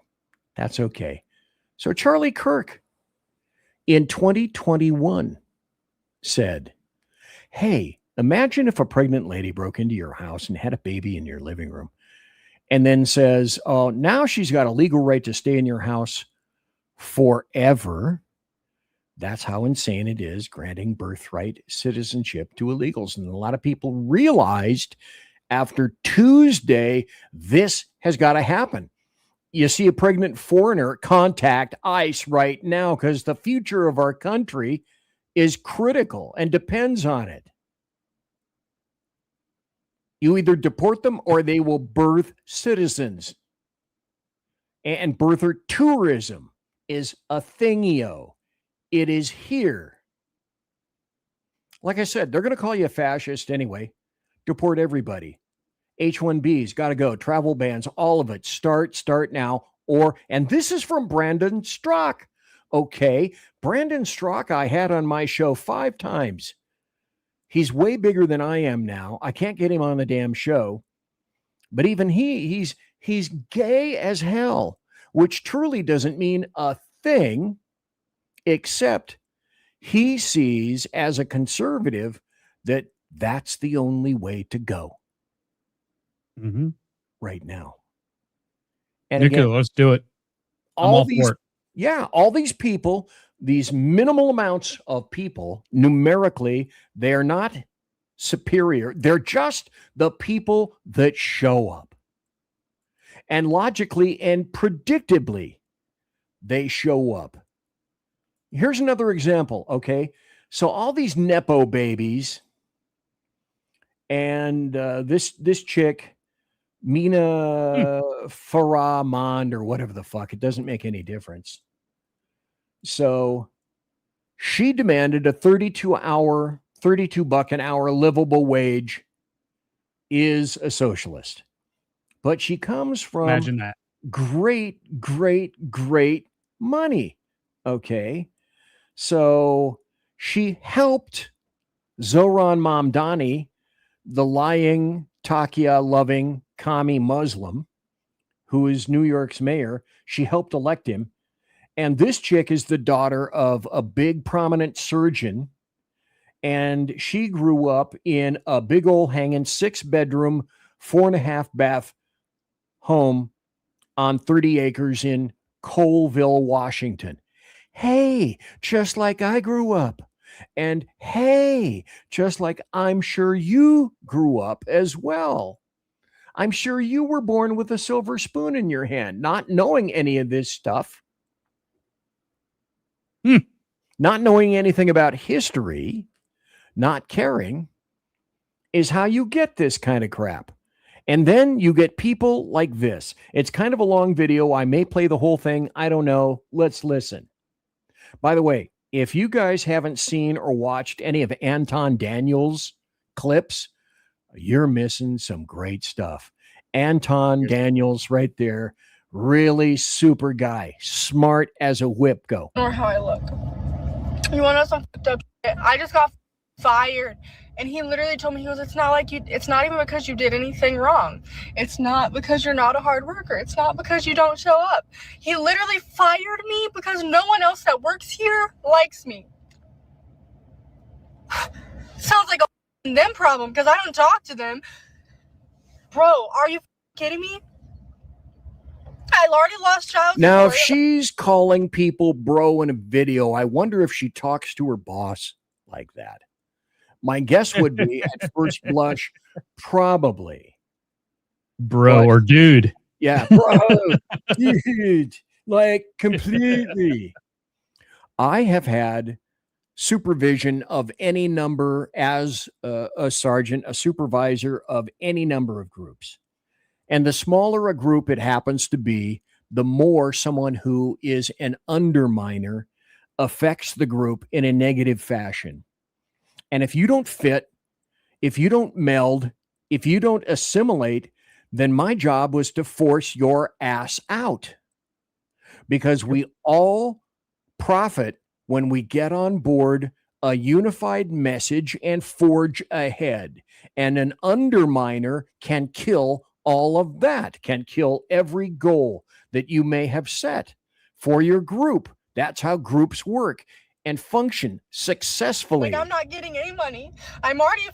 That's okay. So Charlie Kirk in 2021 said, hey, imagine if a pregnant lady broke into your house and had a baby in your living room and then says, oh, now she's got a legal right to stay in your house forever. That's how insane it is, granting birthright citizenship to illegals. And a lot of people realized after Tuesday, this has got to happen. You see a pregnant foreigner, contact ICE right now because the future of our country is critical and depends on it. You either deport them or they will birth citizens. And birther tourism is a thingio. It is here. Like I said, they're going to call you a fascist anyway. Deport everybody. H-1Bs, got to go. Travel bans, all of it. Start now. And this is from Brandon Strzok. Okay. Brandon Strzok, I had on my show 5 times. He's way bigger than I am now. I can't get him on the damn show. But even he's gay as hell, which truly doesn't mean a thing, except he sees as a conservative that that's the only way to go. Right now. And again, let's do it. All these people, these minimal amounts of people, numerically, they're not superior. They're just the people that show up. And logically and predictably, they show up. Here's another example, okay? So all these Nepo babies and this chick, Mina Farahmand or whatever the fuck, it doesn't make any difference. So she demanded a $32 an hour livable wage, is a socialist. But she comes from Imagine that. great money. Okay. So she helped Zohran Mamdani, the lying, Takia-loving commie Muslim, who is New York's mayor. She helped elect him. And this chick is the daughter of a big prominent surgeon. And she grew up in a big old hanging 6-bedroom, 4.5 bath home on 30 acres in Colville, Washington. Hey, just like I grew up. And hey, just like I'm sure you grew up as well. I'm sure you were born with a silver spoon in your hand, not knowing any of this stuff. Not knowing anything about history, not caring, is how you get this kind of crap. And then you get people like this. It's kind of a long video. I may play the whole thing. I don't know. Let's listen. By the way, if you guys haven't seen or watched any of Anton Daniels' clips, you're missing some great stuff. Anton Daniels right there. Really super guy. Smart as a whip. Go. Or how I look. You want to know some fucked up shit? I just got fired. And he literally told me, he goes, it's not like you, it's not even because you did anything wrong. It's not because you're not a hard worker. It's not because you don't show up. He literally fired me because no one else that works here likes me. Sounds like a them problem because I don't talk to them. Bro, are you kidding me? I already lost child Now, support. if she's calling people bro in a video, I wonder if she talks to her boss like that. My guess would be at first blush, probably. Bro But- or dude. Yeah, bro, dude, like completely. I have had supervision of any number as a sergeant, a supervisor of any number of groups. And the smaller a group it happens to be, the more someone who is an underminer affects the group in a negative fashion. And if you don't fit, if you don't meld, if you don't assimilate, then my job was to force your ass out. Because we all profit when we get on board a unified message and forge ahead. And an underminer can kill all of that, can kill every goal that you may have set for your group. That's how groups work and function successfully. Like, I'm not getting any money. I'm already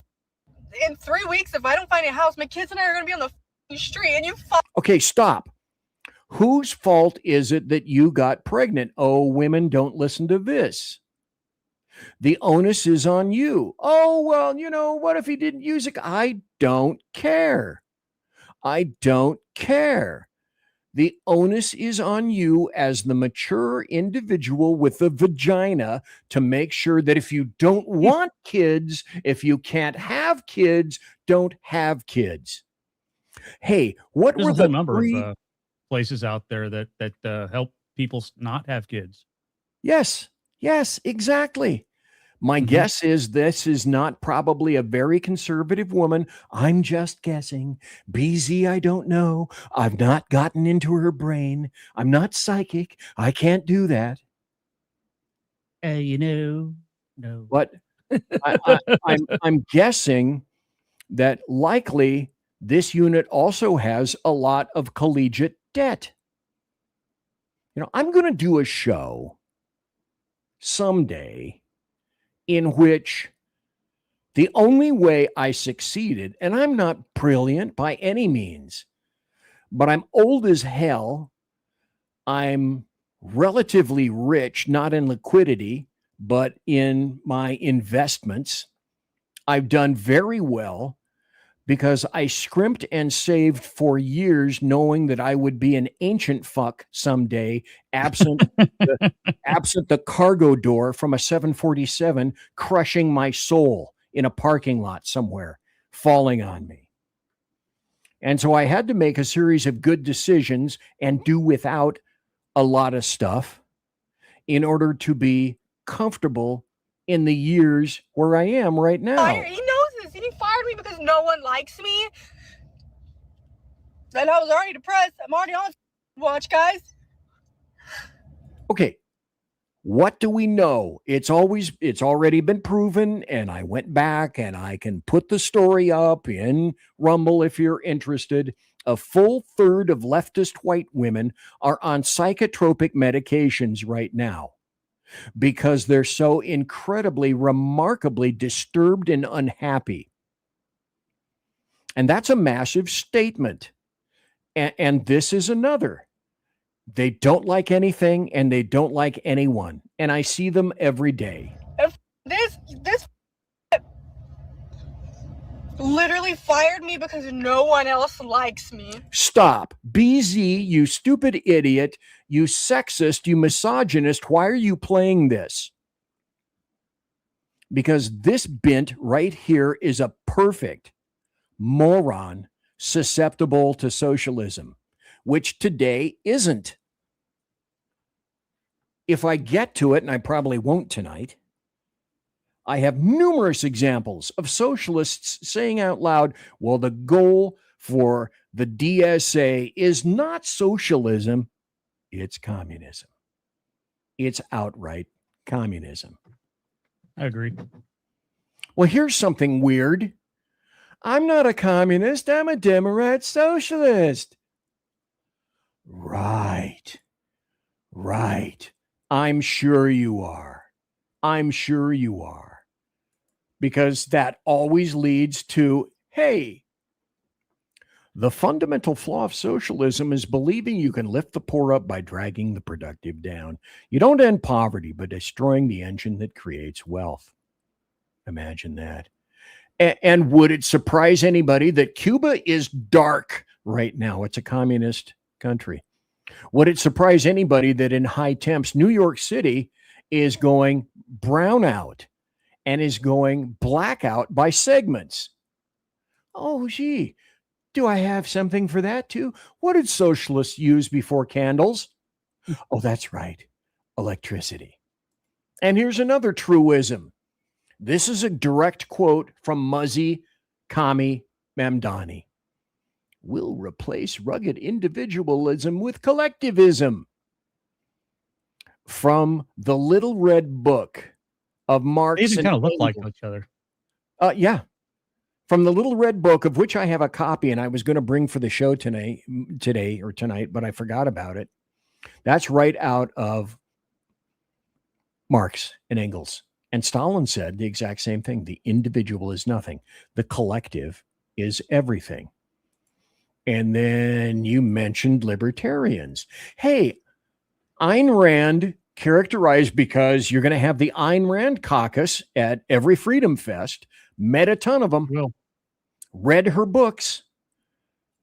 in 3 weeks. If I don't find a house, my kids and I are going to be on the street. And you Okay, stop. Whose fault is it that you got pregnant? Oh, women, don't listen to this. The onus is on you. Oh, well, you know, what if he didn't use it? I don't care. I don't care. The onus is on you as the mature individual with a vagina to make sure that if you don't want kids, if you can't have kids, don't have kids. Hey, what There's were a the whole number three? of places out there that help people not have kids. Yes, exactly. My guess is this is not probably a very conservative woman. I'm just guessing. BZ, I don't know. I've not gotten into her brain. I'm not psychic. I can't do that. No. But I'm guessing that likely this unit also has a lot of collegiate debt. You know, I'm going to do a show someday in which the only way I succeeded, and I'm not brilliant by any means, but I'm old as hell. I'm relatively rich, not in liquidity, but in my investments. I've done very well because I scrimped and saved for years, knowing that I would be an ancient fuck someday, absent the cargo door from a 747 crushing my soul in a parking lot somewhere, falling on me. And so I had to make a series of good decisions and do without a lot of stuff in order to be comfortable in the years where I am right now. He knows this, and he fired me because no one likes me. And I was already depressed. I'm already on watch, guys. Okay, what do we know? It's already been proven, and I went back and I can put the story up in Rumble if you're interested. A full third of leftist white women are on psychotropic medications right now because they're so incredibly, remarkably disturbed and unhappy. And that's a massive statement. And this is another. They don't like anything and they don't like anyone. And I see them every day. If this literally fired me because no one else likes me. Stop. BZ, you stupid idiot, you sexist, you misogynist. Why are you playing this? Because this bint right here is a perfect moron susceptible to socialism, which today isn't. If I get to it, and I probably won't tonight, I have numerous examples of socialists saying out loud, well, the goal for the DSA is not socialism, it's communism. It's outright communism. I agree. Well, here's something weird. I'm not a communist. I'm a Demorat socialist. Right. I'm sure you are. I'm sure you are. Because that always leads to, hey, the fundamental flaw of socialism is believing you can lift the poor up by dragging the productive down. You don't end poverty, but destroying the engine that creates wealth. Imagine that. And would it surprise anybody that Cuba is dark right now? It's a communist country. Would it surprise anybody that in high temps, New York City is going brownout and is going blackout by segments? Oh, gee, do I have something for that too? What did socialists use before candles? Oh, that's right, electricity. And here's another truism. This is a direct quote from Muzzy Kami Mamdani. We'll replace rugged individualism with collectivism. From the Little Red Book of Marx. They even and kind of look Engels. like each other. Yeah. From the Little Red Book, of which I have a copy and I was going to bring for the show today or tonight, but I forgot about it. That's right out of Marx and Engels. And Stalin said the exact same thing. The individual is nothing. The collective is everything. And then you mentioned libertarians. Hey, Ayn Rand, characterized because you're going to have the Ayn Rand caucus at every Freedom Fest, met a ton of them, read her books.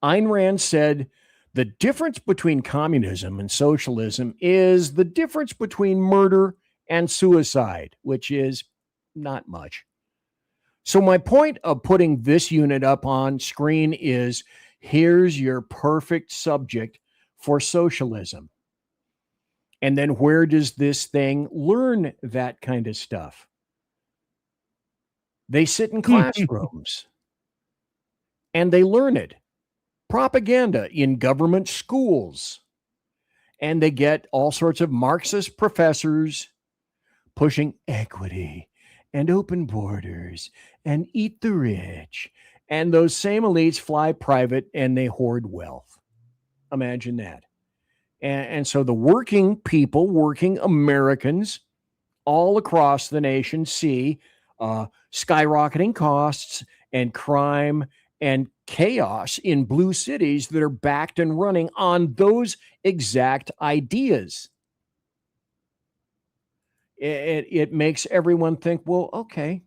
Ayn Rand said, the difference between communism and socialism is the difference between murder and suicide, which is not much. So my point of putting this unit up on screen is, here's your perfect subject for socialism. And then where does this thing learn that kind of stuff? They sit in classrooms and they learn it. Propaganda in government schools. And they get all sorts of Marxist professors pushing equity and open borders and eat the rich. And those same elites fly private and they hoard wealth. Imagine that. And so the working people, working Americans all across the nation see skyrocketing costs and crime and chaos in blue cities that are backed and running on those exact ideas. It makes everyone think, well, okay,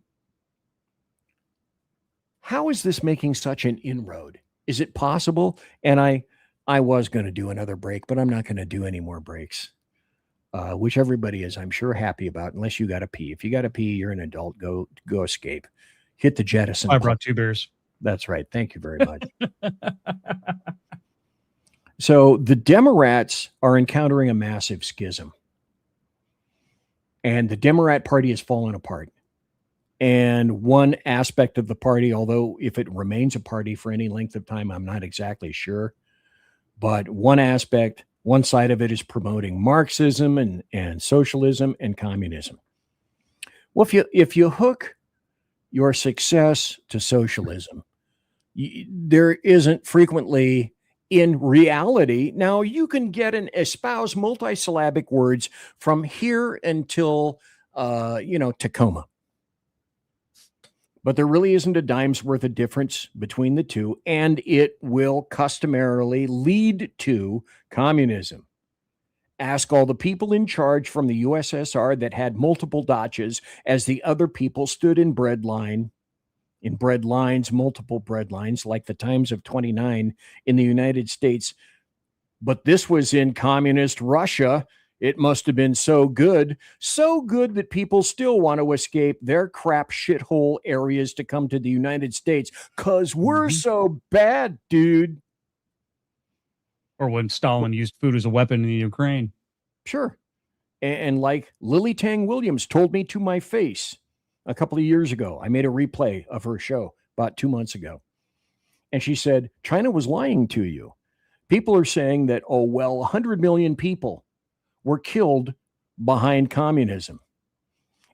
how is this making such an inroad? Is it possible? And I was going to do another break, but I'm not going to do any more breaks, which everybody is, I'm sure, happy about, unless you got to pee. If you got to pee, you're an adult, go escape. Hit the jettison. I brought 2 beers. That's right. Thank you very much. So the Demorats are encountering a massive schism. And the Demorat party has fallen apart. And one aspect of the party, although if it remains a party for any length of time, I'm not exactly sure. But one aspect, one side of it is promoting Marxism and socialism and communism. Well, if you hook your success to socialism, there isn't frequently in reality. Now you can get and espouse multisyllabic words from here until, Tacoma. But there really isn't a dime's worth of difference between the two, and it will customarily lead to communism. Ask all the people in charge from the USSR that had multiple dachas as the other people stood in bread lines, multiple bread lines, like the Times of 29 in the United States. But this was in communist Russia. It must have been so good that people still want to escape their crap shithole areas to come to the United States because we're so bad, dude. Or when Stalin used food as a weapon in the Ukraine. Sure. And like Lily Tang Williams told me to my face a couple of years ago, I made a replay of her show about 2 months ago. And she said, China was lying to you. People are saying that, 100 million people were killed behind communism.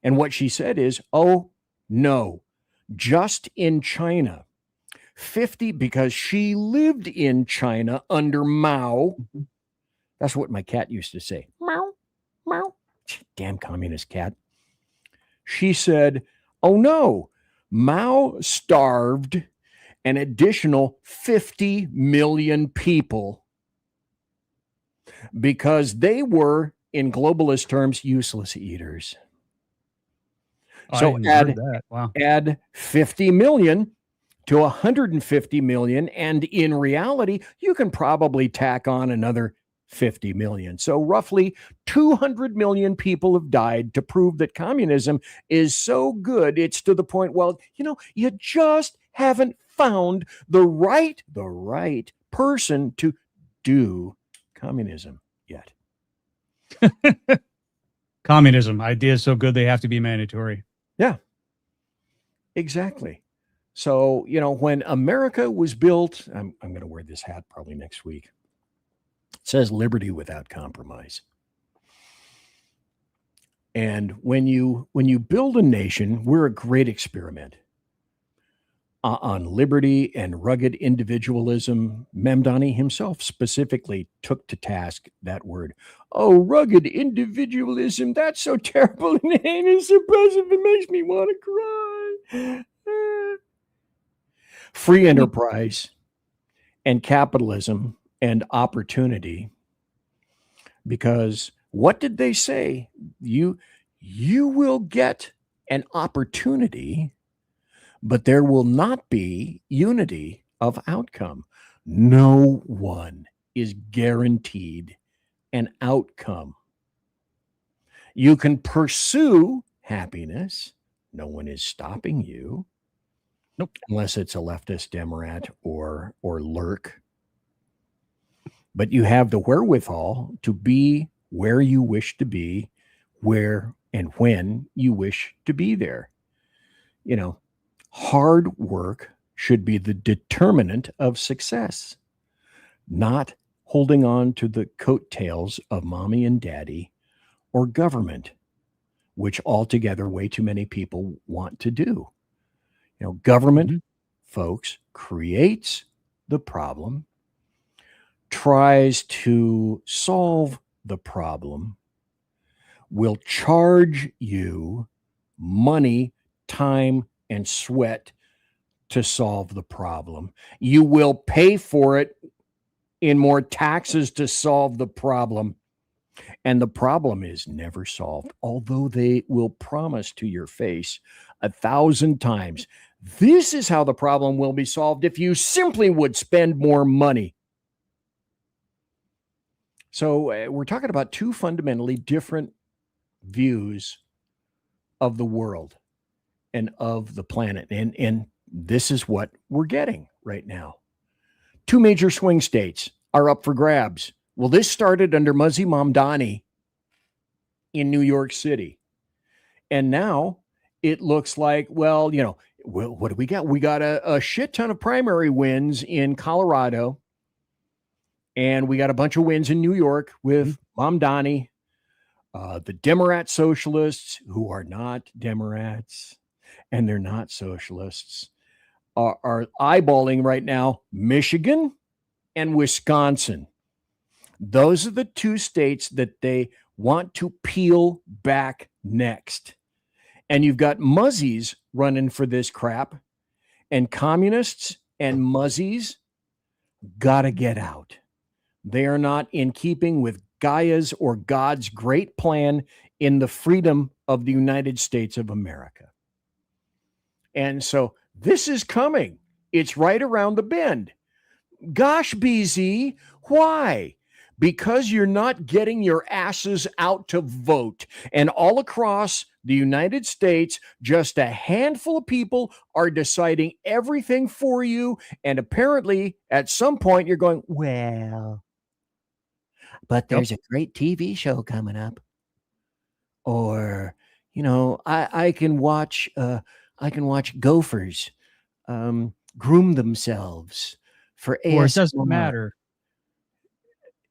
And what she said is, no, just in China, 50, because she lived in China under Mao. That's what my cat used to say. Meow, meow. Damn communist cat. She said, no, Mao starved an additional 50 million people because they were, in globalist terms, useless eaters. So add 50 million to 150 million, and in reality, you can probably tack on another 50 million. So roughly 200 million people have died to prove that communism is so good. It's to the point, you just haven't found the right person to do communism yet. Communism, ideas so good they have to be mandatory. Yeah, exactly. So, when America was built, I'm going to wear this hat probably next week. It says liberty without compromise. And when you build a nation, we're a great experiment on liberty and rugged individualism. Mamdani himself specifically took to task that word. Rugged individualism, that's so terrible and heinous, oppressive, it makes me want to cry. Free enterprise and capitalism and opportunity, because what did they say? You will get an opportunity, but there will not be unity of outcome. No one is guaranteed an outcome. You can pursue happiness. No one is stopping you. Nope. Unless it's a leftist Demorat or lurk. But you have the wherewithal to be where you wish to be, where and when you wish to be there. Hard work should be the determinant of success, not holding on to the coattails of mommy and daddy or government, which altogether way too many people want to do. Government, folks, creates the problem, tries to solve the problem, will charge you money, time, and sweat to solve the problem. You will pay for it in more taxes to solve the problem. And the problem is never solved, although they will promise to your face 1,000 times, this is how the problem will be solved if you simply would spend more money. So we're talking about two fundamentally different views of the world and of the planet. And this is what we're getting right now. Two major swing states are up for grabs. Well, this started under Muzzy Mamdani in New York City. And now it looks like, what do we got? We got a shit ton of primary wins in Colorado. And we got a bunch of wins in New York with Mamdani. The Demorat socialists, who are not Demorats, and they're not socialists, are eyeballing right now Michigan and Wisconsin. Those are the two states that they want to peel back next. And you've got muzzies running for this crap, and communists and muzzies got to get out. They are not in keeping with Gaia's or God's great plan in the freedom of the United States of America. And so this is coming. It's right around the bend. Gosh, BZ, why? Because you're not getting your asses out to vote. And all across the United States, just a handful of people are deciding everything for you. And apparently, at some point, you're going, well, but there's a great TV show coming up. Or, you know, I can watch gophers groom themselves for ASMR. Or it doesn't matter.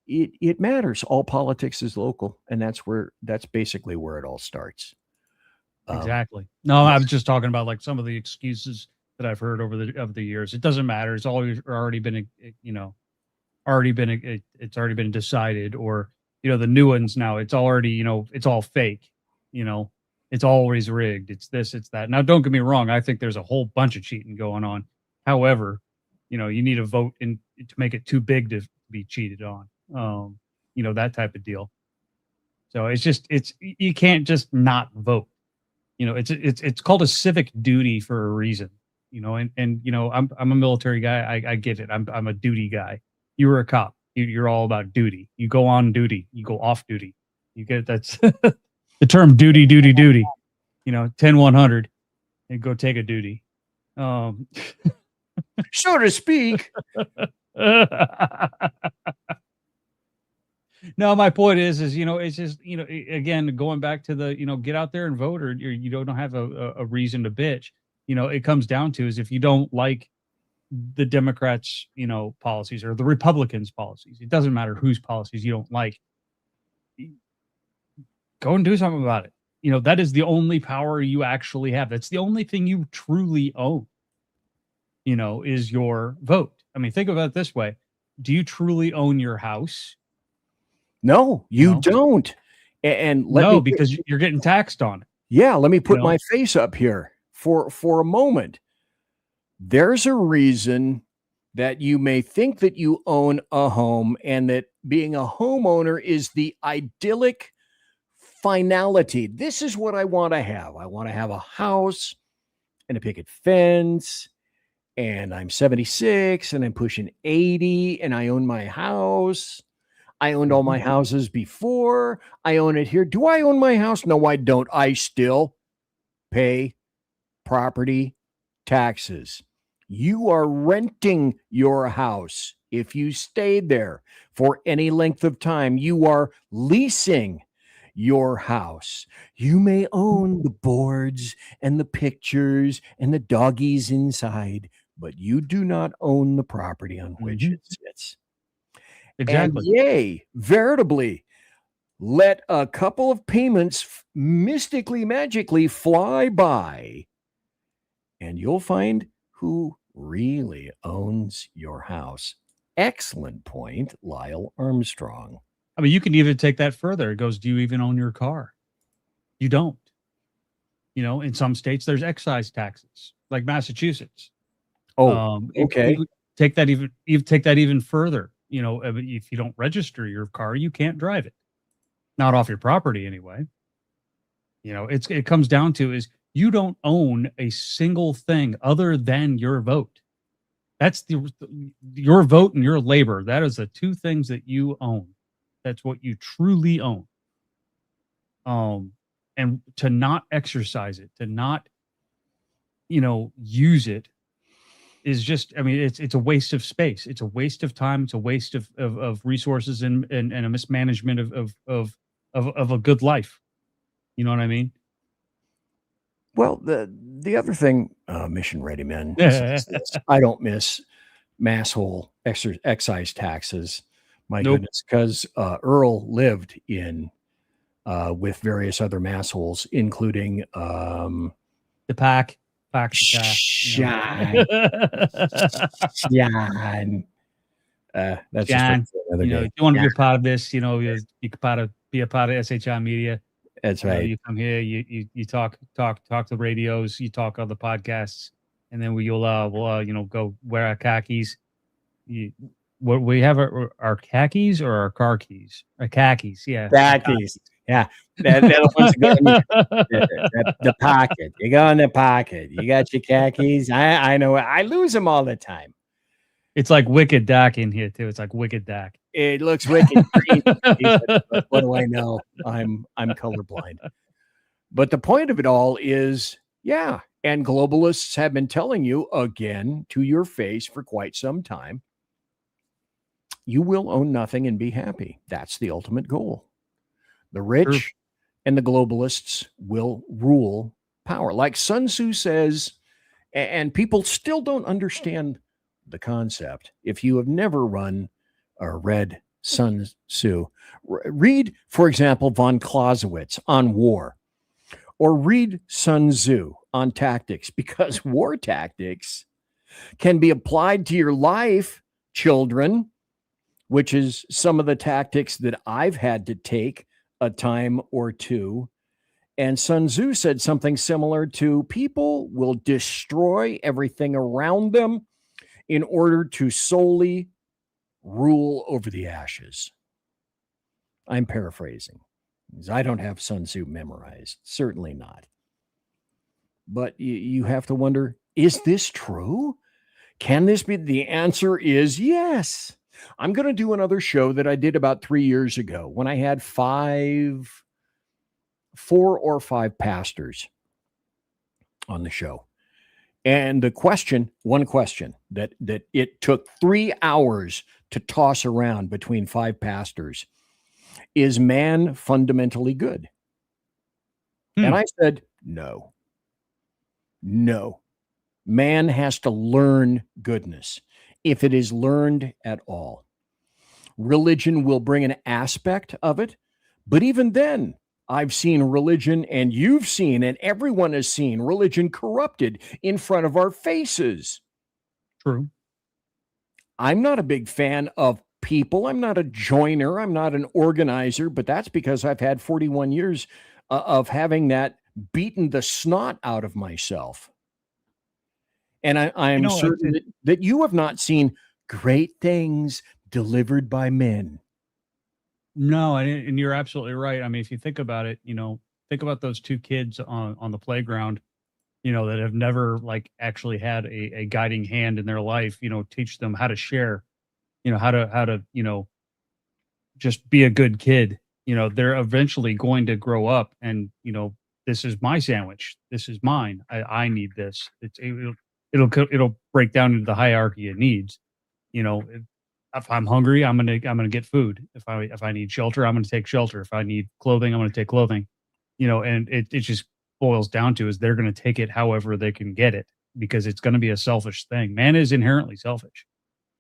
It matters. All politics is local, and that's basically where it all starts. Exactly. No, I was just talking about like some of the excuses that I've heard over the years. It doesn't matter. It's always already been, it's already been decided, or, you know, the new ones now, it's already, you know, it's all fake, you know, it's always rigged. It's this, it's that. Now, don't get me wrong. I think there's a whole bunch of cheating going on. However, you know, you need a vote to make it too big to be cheated on. You know, that type of deal. So you can't just not vote. You know, it's called a civic duty for a reason. You know, and you know, I'm a military guy. I get it. I'm a duty guy. You were a cop. You're all about duty. You go on duty. You go off duty. You get that's the term duty. You know, 10-100, and go take a duty. So to speak. No, my point is, you know, it's just, you know, again, going back to the, you know, get out there and vote, or you don't have a reason to bitch. You know, it comes down to is if you don't like the Democrats, you know, policies, or the Republicans' policies, it doesn't matter whose policies you don't like. Go and do something about it. You know, that is the only power you actually have. That's the only thing you truly own, you know, is your vote. I mean, think about it this way. Do you truly own your house? No, you don't. And because you're getting taxed on it. Yeah, let me put my face up here for a moment. There's a reason that you may think that you own a home, and that being a homeowner is the idyllic finality. This is what I want to have. I want to have a house and a picket fence, and I'm 76 and I'm pushing 80 and I own my house. I owned all my houses before. I own it here. Do I own my house? No, I don't. I still pay property taxes. You are renting your house. If you stayed there for any length of time, you are leasing your house. You may own the boards and the pictures and the doggies inside, but you do not own the property on which it sits. Exactly. And yea, veritably, let a couple of payments mystically, magically fly by, and you'll find who really owns your house. Excellent point, Lyle Armstrong. I mean, you can even take that further. It goes, do you even own your car? You don't. You know, in some states, there's excise taxes, like Massachusetts. Okay. Take that even further. You know, if you don't register your car, you can't drive it. Not off your property anyway. You know, it comes down to is you don't own a single thing other than your vote. That's your vote and your labor. That is the two things that you own. That's what you truly own. And to not exercise it, to not, you know, use it, is just, I mean, it's a waste of space. It's a waste of time. It's a waste of resources and a mismanagement of a good life. You know what I mean? Well, the other thing, Mission Ready Men, is this. I don't miss masshole excise taxes. My goodness, because Earl lived in with various other massholes, including the pack. John. That's John, just another you know, day. if you want to be a part of this, you know, you can be a part of SHR Media. That's You know, right. you come here, you talk the radios, you talk other podcasts, and then we'll you know, go wear our khakis. what we have our khakis or our car keys? Khakis, yeah. Khakis. Yeah. They're the ones that go in the pocket. You go in the pocket. You got your khakis. I know. I lose them all the time. It's like Wicked Dak in here too. It's like Wicked Dak. It looks wicked green. What do I know? I'm colorblind. But the point of it all is, yeah, and globalists have been telling you again to your face for quite some time, you will own nothing and be happy. That's the ultimate goal. The rich and the globalists will rule power. Like Sun Tzu says, and people still don't understand the concept. If you have never run or read Sun Tzu, read, for example, von Clausewitz on war, or read Sun Tzu on tactics, because war tactics can be applied to your life, children, which is some of the tactics that I've had to take a time or two. And Sun Tzu said something similar to, people will destroy everything around them in order to solely rule over the ashes. I'm paraphrasing, because I don't have Sun Tzu memorized. Certainly not. But you have to wonder, is this true? Can this be? The answer is yes. I'm going to do another show that I did about 3 years ago when I had 4 or 5 pastors on the show. And the question, one question that it took 3 hours to toss around between 5 pastors, is man fundamentally good? And I said, no. Man has to learn goodness, if it is learned at all. Religion will bring an aspect of it, but even then, I've seen religion, and you've seen, and everyone has seen religion corrupted in front of our faces. True. I'm not a big fan of people. I'm not a joiner. I'm not an organizer, but that's because I've had 41 years of having that beaten the snot out of myself. And I'm certain that you have not seen great things delivered by men. No, and you're absolutely right. I mean, if you think about it, think about those 2 kids on the playground, that have never like actually had a guiding hand in their life, teach them how to share, how to, just be a good kid. They're eventually going to grow up and, this is my sandwich. This is mine. I need this. It'll break down into the hierarchy of needs. If I'm hungry, I'm gonna get food. If I need shelter, I'm gonna take shelter. If I need clothing, I'm gonna take clothing. And it just boils down to is they're gonna take it however they can get it, because it's gonna be a selfish thing. Man is inherently selfish.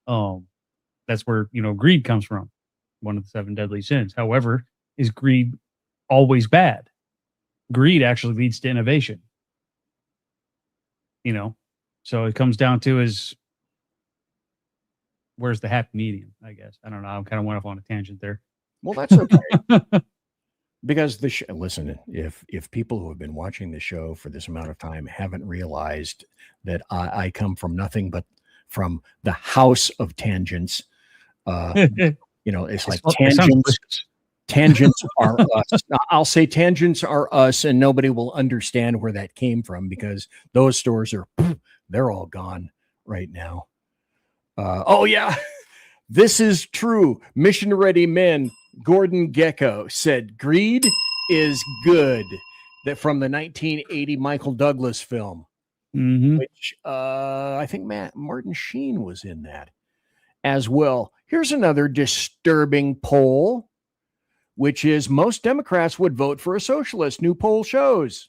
That's where greed comes from. One of the 7 deadly sins. However, is greed always bad? Greed actually leads to innovation. So it comes down to is, where's the happy medium, I guess. I don't know. I kind of went off on a tangent there. Well, that's okay. Because listen, if people who have been watching the show for this amount of time haven't realized that I come from nothing but from the house of tangents, it's like tangents are us. I'll say tangents are us, and nobody will understand where that came from, because those stores they're all gone right now. Oh yeah, this is true. Mission Ready Men, Gordon Gekko said, greed is good. That from the 1980 Michael Douglas film, which I think Martin Sheen was in that as well. Here's another disturbing poll, which is most Democrats would vote for a socialist. New poll shows.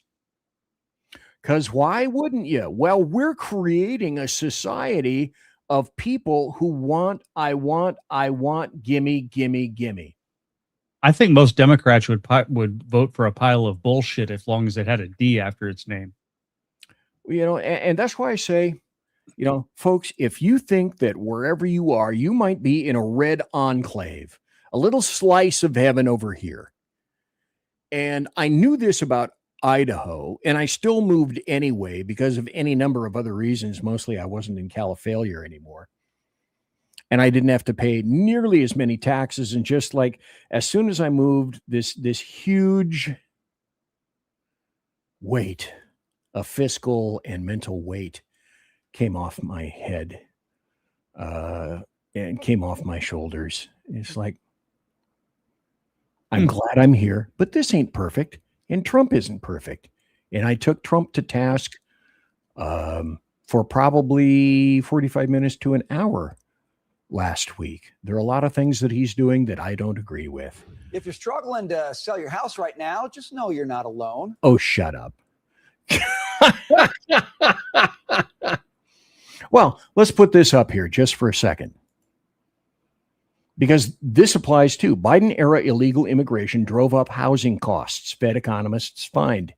Because why wouldn't you? Well, we're creating a society of people who want, I want, gimme, gimme, gimme. I think most Democrats would vote for a pile of bullshit as long as it had a D after its name. And that's why I say, folks, if you think that wherever you are, you might be in a red enclave, a little slice of heaven over here. And I knew this about Idaho, and I still moved anyway because of any number of other reasons. Mostly I wasn't in Califailure anymore. and I didn't have to pay nearly as many taxes. And just like as soon as I moved, this huge weight, a fiscal and mental weight, came off my head and came off my shoulders. It's like, I'm glad I'm here, but this ain't perfect, and Trump isn't perfect. And I took Trump to task for probably 45 minutes to an hour last week. There are a lot of things that he's doing that I don't agree with. If you're struggling to sell your house right now, just know you're not alone. Oh, shut up. Well, let's put this up here just for a second, because this applies too. Biden-era illegal immigration drove up housing costs, Fed economists find.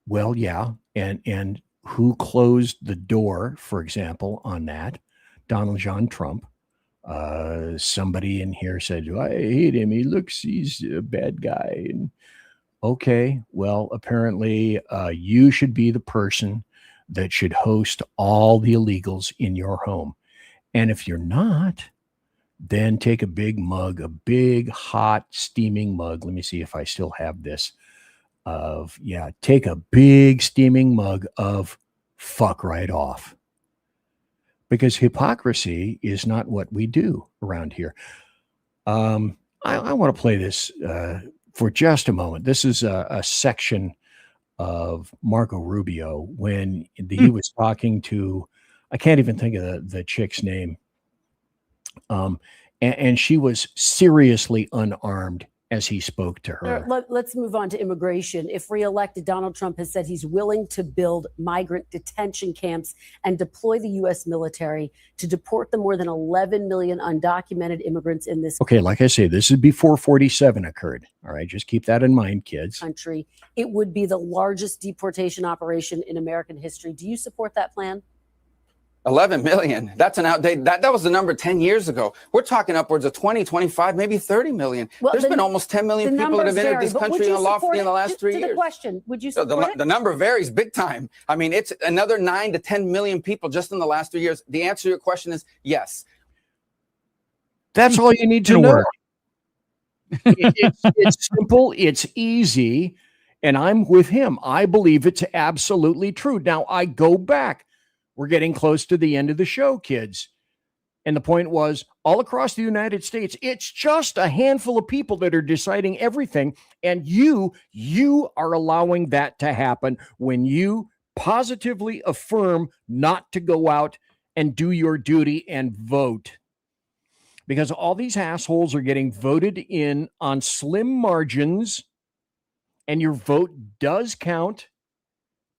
Well, yeah, and who closed the door, for example, on that? Donald John Trump. Somebody in here said, I hate him. He's a bad guy. And okay, well, apparently you should be the person that should host all the illegals in your home. And if you're not, then take a big mug, a big, hot, steaming mug. Let me see if I still have this. Take a big, steaming mug of fuck right off. Because hypocrisy is not what we do around here. I want to play this for just a moment. This is a section of Marco Rubio when he was talking to, I can't even think of the chick's name. And she was seriously unarmed as he spoke to her. Let's move on to immigration. If reelected, Donald Trump has said he's willing to build migrant detention camps and deploy the U.S. military to deport the more than 11 million undocumented immigrants in this Okay, like I say, this is before 47 occurred. All right, just keep that in mind, kids. country. It would be the largest deportation operation in American history. Do you support that plan? 11 million. That's an outdated. That was the number 10 years ago. We're talking upwards of 20, 25, maybe 30 million. Well, There's been almost 10 million people that have entered this country unlawfully in the last 3 years. To the question, would you So support it? the number varies big time. I mean, it's another 9 to 10 million people just in the last 3 years. The answer to your question is yes. That's all you need to know. It's simple. It's easy. And I'm with him. I believe it's absolutely true. Now, I go back. We're getting close to the end of the show, kids. And the point was, all across the United States, it's just a handful of people that are deciding everything. And you are allowing that to happen when you positively affirm not to go out and do your duty and vote. Because all these assholes are getting voted in on slim margins, and your vote does count.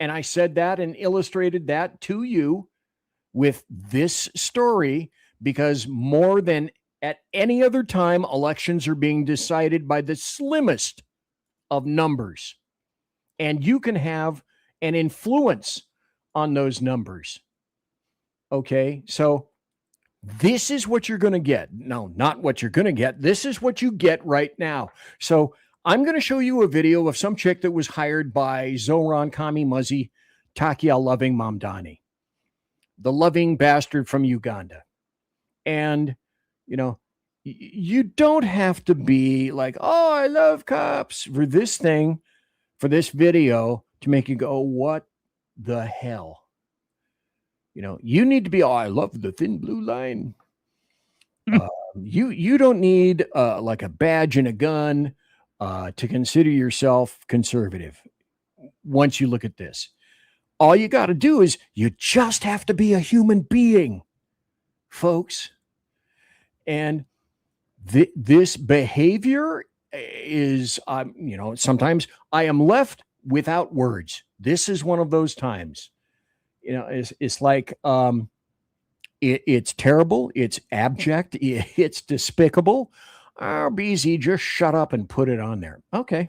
And I said that and illustrated that to you with this story, because more than at any other time, elections are being decided by the slimmest of numbers. And you can have an influence on those numbers. Okay, so this is what you're going to get. No, not what you're going to get. This is what you get right now. So I'm going to show you a video of some chick that was hired by Zoran Kami Muzzy Takia Loving Mamdani, the loving bastard from Uganda. And, you know, you don't have to be like, oh, I love cops for this thing, for this video to make you go, what the hell? You know, you need to be, oh, I love the thin blue line. You don't need like a badge and a gun to consider yourself conservative. Once you look at this, all you got to do is you just have to be a human being, folks. And this behavior is, you know, sometimes I am left without words. This is one of those times. You know, it's like it's terrible, it's abject, it's despicable. BZ, just shut up and put it on there. Okay.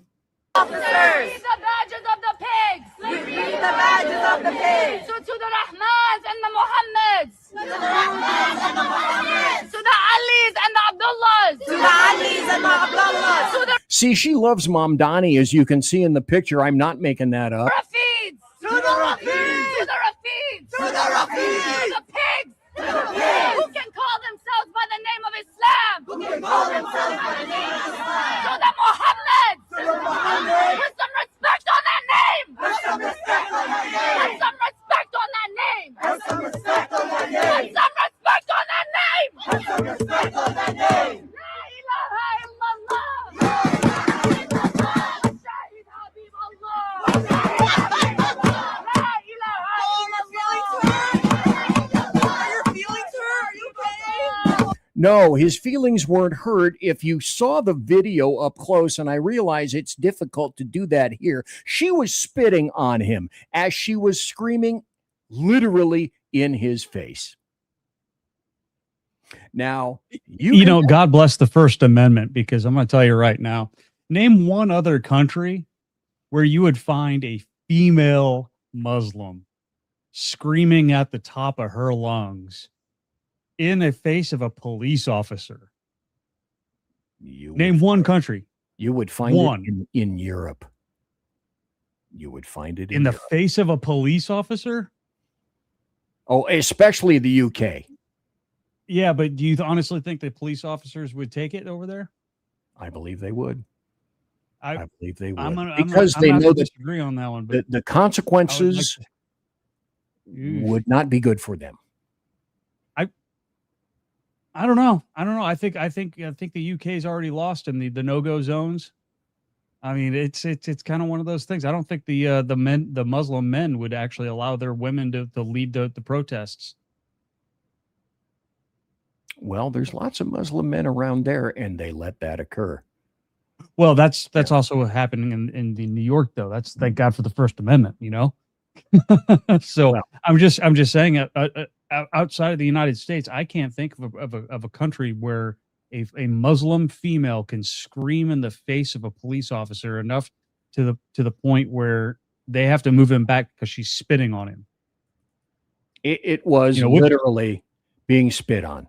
Officers! We need the badges of the pigs! We need the badges of the pigs! So to the Rahmans and the Mohammeds! To the Rahmans and the Mohammeds! To the Alis and the Abdullahs! To the Alis and the Abdullahs! To the See, she loves Mamdani, as you can see in the picture. I'm not making that up. Rafids! To the Rafids! To the Rafids! To the Rafids! To the pigs! To Who can call themselves by the name of Islam? Who can call themselves by the name of Islam? To the Muhammad! Put some respect on that name! Put some respect on that name! Put some respect on that name! Put some respect on that name! Put some respect on that name! Put some respect on that name! La ilaha illallah! La ilaha illallah! Shahid Habib Allah! La ilaha illallah! No, his feelings weren't hurt. If you saw the video up close, and I realize it's difficult to do that here, she was spitting on him as she was screaming literally in his face. Now, you know, God bless the First Amendment, because I'm going to tell you right now, name one other country where you would find a female Muslim screaming at the top of her lungs in the face of a police officer. Name one country. You would find one it in Europe. You would find it in the Europe. face of a police officer. Oh, especially the UK. Yeah, but do you honestly think the police officers would take it over there? I believe they would. I believe they would. Because they know that disagree on that one. But the consequences would not be good for them. I don't know. I think the UK's already lost in the no-go zones. I mean, it's kind of one of those things. I don't think the Muslim men would actually allow their women to lead the protests. Well, there's lots of Muslim men around there, and they let that occur. Well, that's also happening in New York, though. That's thank God for the First Amendment, you know. So I'm just saying, outside of the United States, I can't think of a country where a Muslim female can scream in the face of a police officer enough to the point where they have to move him back because she's spitting on him. It was literally being spit on.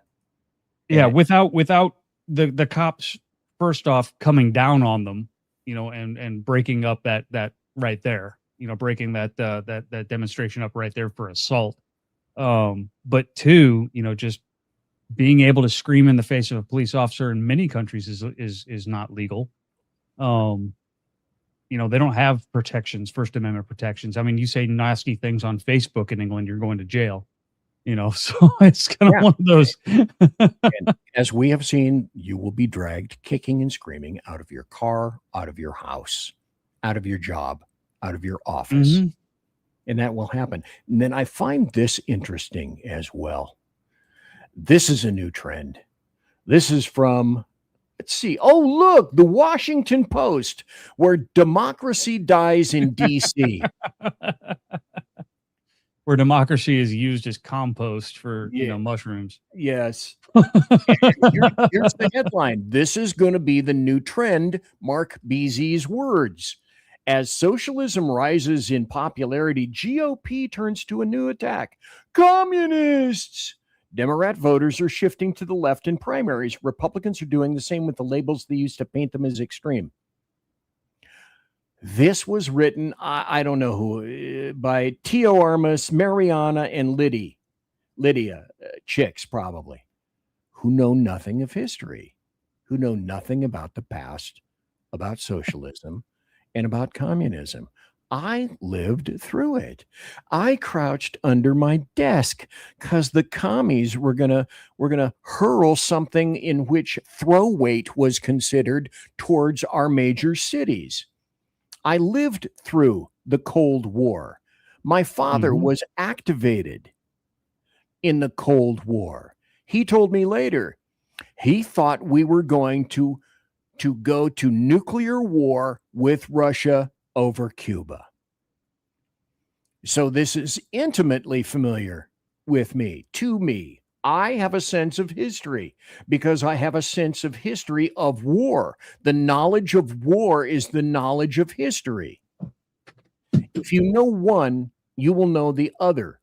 Yeah, without the cops first off coming down on them, you know, and breaking up that right there, you know, breaking that demonstration up right there for assault. But two, you know, just being able to scream in the face of a police officer in many countries is not legal. You know, they don't have protections, First Amendment protections. I mean, you say nasty things on Facebook in England, you're going to jail. You know, so it's kind of one of those. And as we have seen, you will be dragged kicking and screaming out of your car, out of your house, out of your job, out of your office. Mm-hmm. And that will happen. And then I find this interesting as well. This is a new trend. This is from, let's see. Oh, look, the Washington Post, where democracy dies in D.C. Where democracy is used as compost for mushrooms. Yes. Here's the headline. This is going to be the new trend. Mark BZ's words. As socialism rises in popularity, GOP turns to a new attack. Communists! Demorat voters are shifting to the left in primaries. Republicans are doing the same with the labels they used to paint them as extreme. This was written, I don't know who, by Tio Armas, Mariana, and Lydia, chicks probably, who know nothing of history, who know nothing about the past, about socialism, and about communism. I lived through it. I crouched under my desk because the commies were gonna hurl something in which throw weight was considered towards our major cities. I lived through the Cold War. My father was activated in the Cold War. He told me later, he thought we were going to go to nuclear war with Russia over Cuba. So this is intimately familiar with me, to me. I have a sense of history because I have a sense of history of war. The knowledge of war is the knowledge of history. If you know one, you will know the other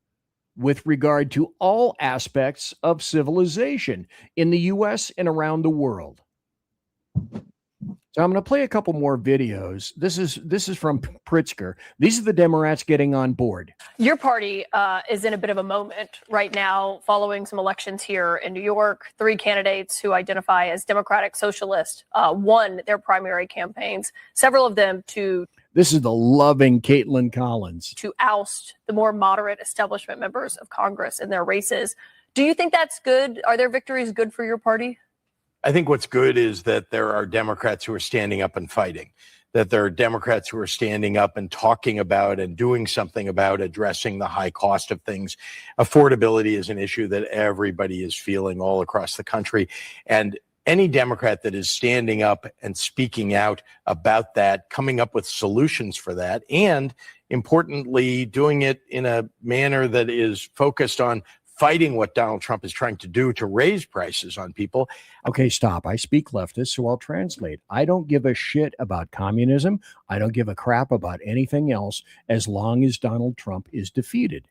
with regard to all aspects of civilization in the U.S. and around the world. So I'm going to play a couple more videos. This is from Pritzker. These are the Demorats getting on board. Your party is in a bit of a moment right now following some elections here in New York. 3 candidates who identify as Democratic Socialist won their primary campaigns, several of them This is the loving Caitlin Collins. to oust the more moderate establishment members of Congress in their races. Do you think that's good? Are their victories good for your party? I think what's good is that there are Democrats who are standing up and fighting, that there are Democrats who are standing up and talking about and doing something about addressing the high cost of things. Affordability is an issue that everybody is feeling all across the country. And any Democrat that is standing up and speaking out about that, coming up with solutions for that, and importantly, doing it in a manner that is focused on fighting what Donald Trump is trying to do to raise prices on people. Okay, stop. I speak leftist, so I'll translate. I don't give a shit about communism. I don't give a crap about anything else as long as Donald Trump is defeated.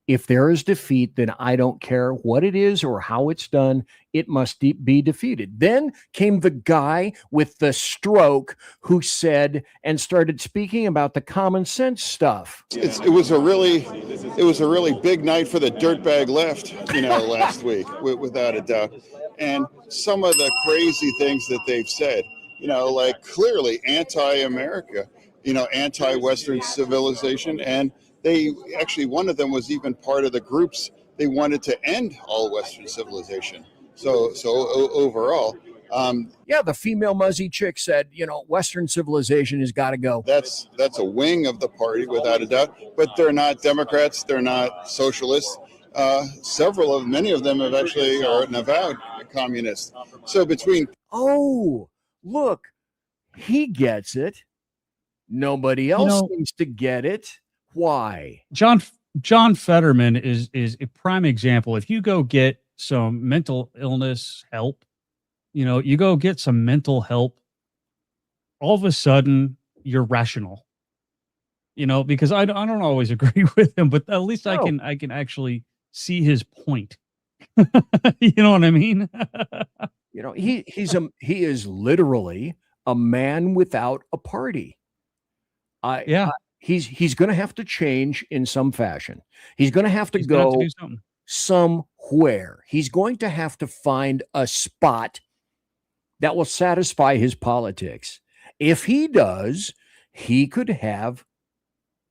If there is defeat, then I don't care what it is or how it's done. It must be defeated. Then came the guy with the stroke who said and started speaking about the common sense stuff. It was a really big night for the dirtbag left, last week, without a doubt. And some of the crazy things that they've said, like clearly anti-America, anti-Western civilization, and they actually, one of them was even part of the groups. They wanted to end all Western civilization. So overall, yeah, the female muzzy chick said, Western civilization has got to go. That's a wing of the party without a doubt. But they're not Democrats. They're not socialists. Many of them have actually are an avowed communists. So between look, he gets it. Nobody else seems to get it. Why? John Fetterman is a prime example. If you go get some mental illness help, you go get some mental help, all of a sudden you're rational. Because I don't always agree with him, but at least I can actually see his point. You know what I mean? He is literally a man without a party. He's going to have to change in some fashion. He's going to have to go somewhere. He's going to have to find a spot that will satisfy his politics. If he does, he could have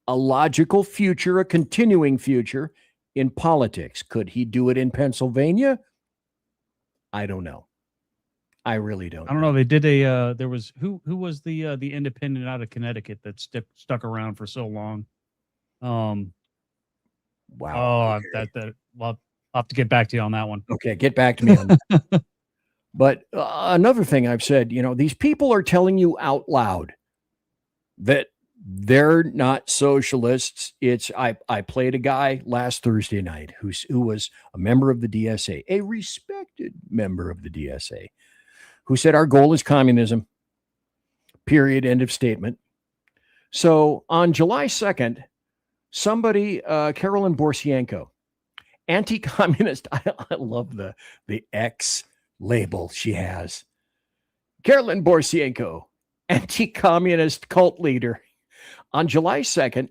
a logical future, a continuing future in politics. Could he do it in Pennsylvania? I don't know. I really don't. I don't know. They did there was who was the independent out of Connecticut that stuck around for so long. Wow. Oh, that well, I'll have to get back to you on that one. Okay, get back to me on that. But another thing I've said, these people are telling you out loud that they're not socialists. I played a guy last Thursday night who was a member of the DSA, a respected member of the DSA, who said our goal is communism, period, end of statement. So on July 2nd, somebody, Carolyn Borsienko, anti-communist, I love the X label she has. Carolyn Borsienko, anti-communist cult leader. On July 2nd,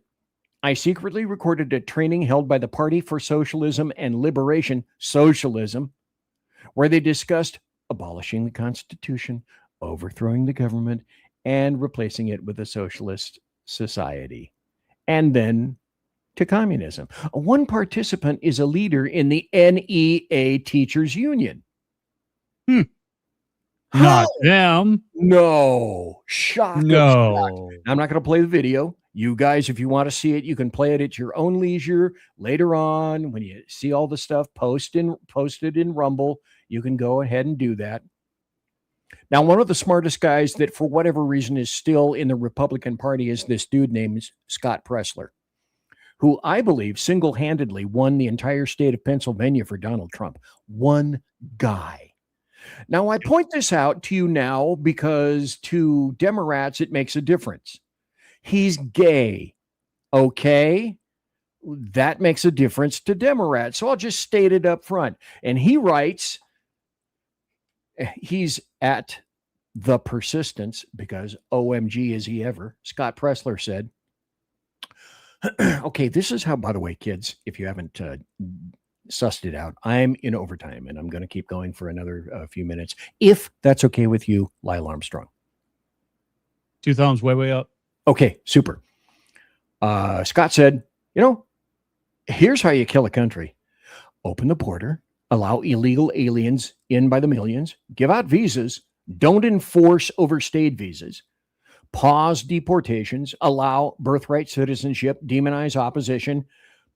I secretly recorded a training held by the Party for Socialism and Liberation, Socialism, where they discussed abolishing the Constitution, overthrowing the government, and replacing it with a socialist society. And then to communism. One participant is a leader in the NEA Teachers Union. Not them. No. Shock. No. Shock. I'm not going to play the video. You guys, if you want to see it, you can play it at your own leisure later on. When you see all the stuff posted in Rumble, you can go ahead and do that. Now, one of the smartest guys that for whatever reason is still in the Republican Party is this dude named Scott Pressler, who I believe single-handedly won the entire state of Pennsylvania for Donald Trump. One guy. Now, I point this out to you now because to Demorats, it makes a difference. He's gay, okay? That makes a difference to Demorats. So I'll just state it up front. And he writes, he's at the persistence, because OMG is he ever, Scott Pressler said, okay, this is how, by the way, kids, if you haven't sussed it out, I'm in overtime and I'm going to keep going for another few minutes. If that's okay with you, Lyle Armstrong. 2 thumbs, way up. Okay, super. Scott said, here's how you kill a country. Open the border, allow illegal aliens in by the millions, give out visas, don't enforce overstayed visas, pause deportations, allow birthright citizenship, demonize opposition,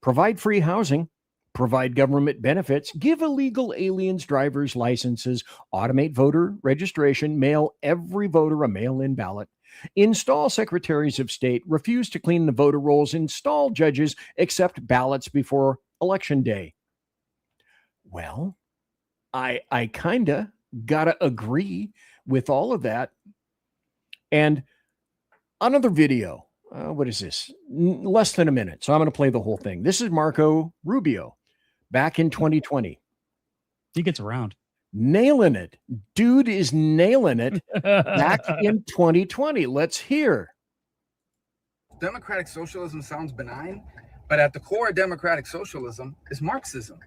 provide free housing, provide government benefits, give illegal aliens driver's licenses, automate voter registration, mail every voter a mail-in ballot, install secretaries of state, refuse to clean the voter rolls, install judges, accept ballots before election day. Well, I kind of gotta agree with all of that. And another video, what is this? Less than a minute. So I'm going to play the whole thing. This is Marco Rubio back in 2020. He gets around. Nailing it. Dude is nailing it back in 2020. Let's hear. Democratic socialism sounds benign, but at the core of democratic socialism is Marxism.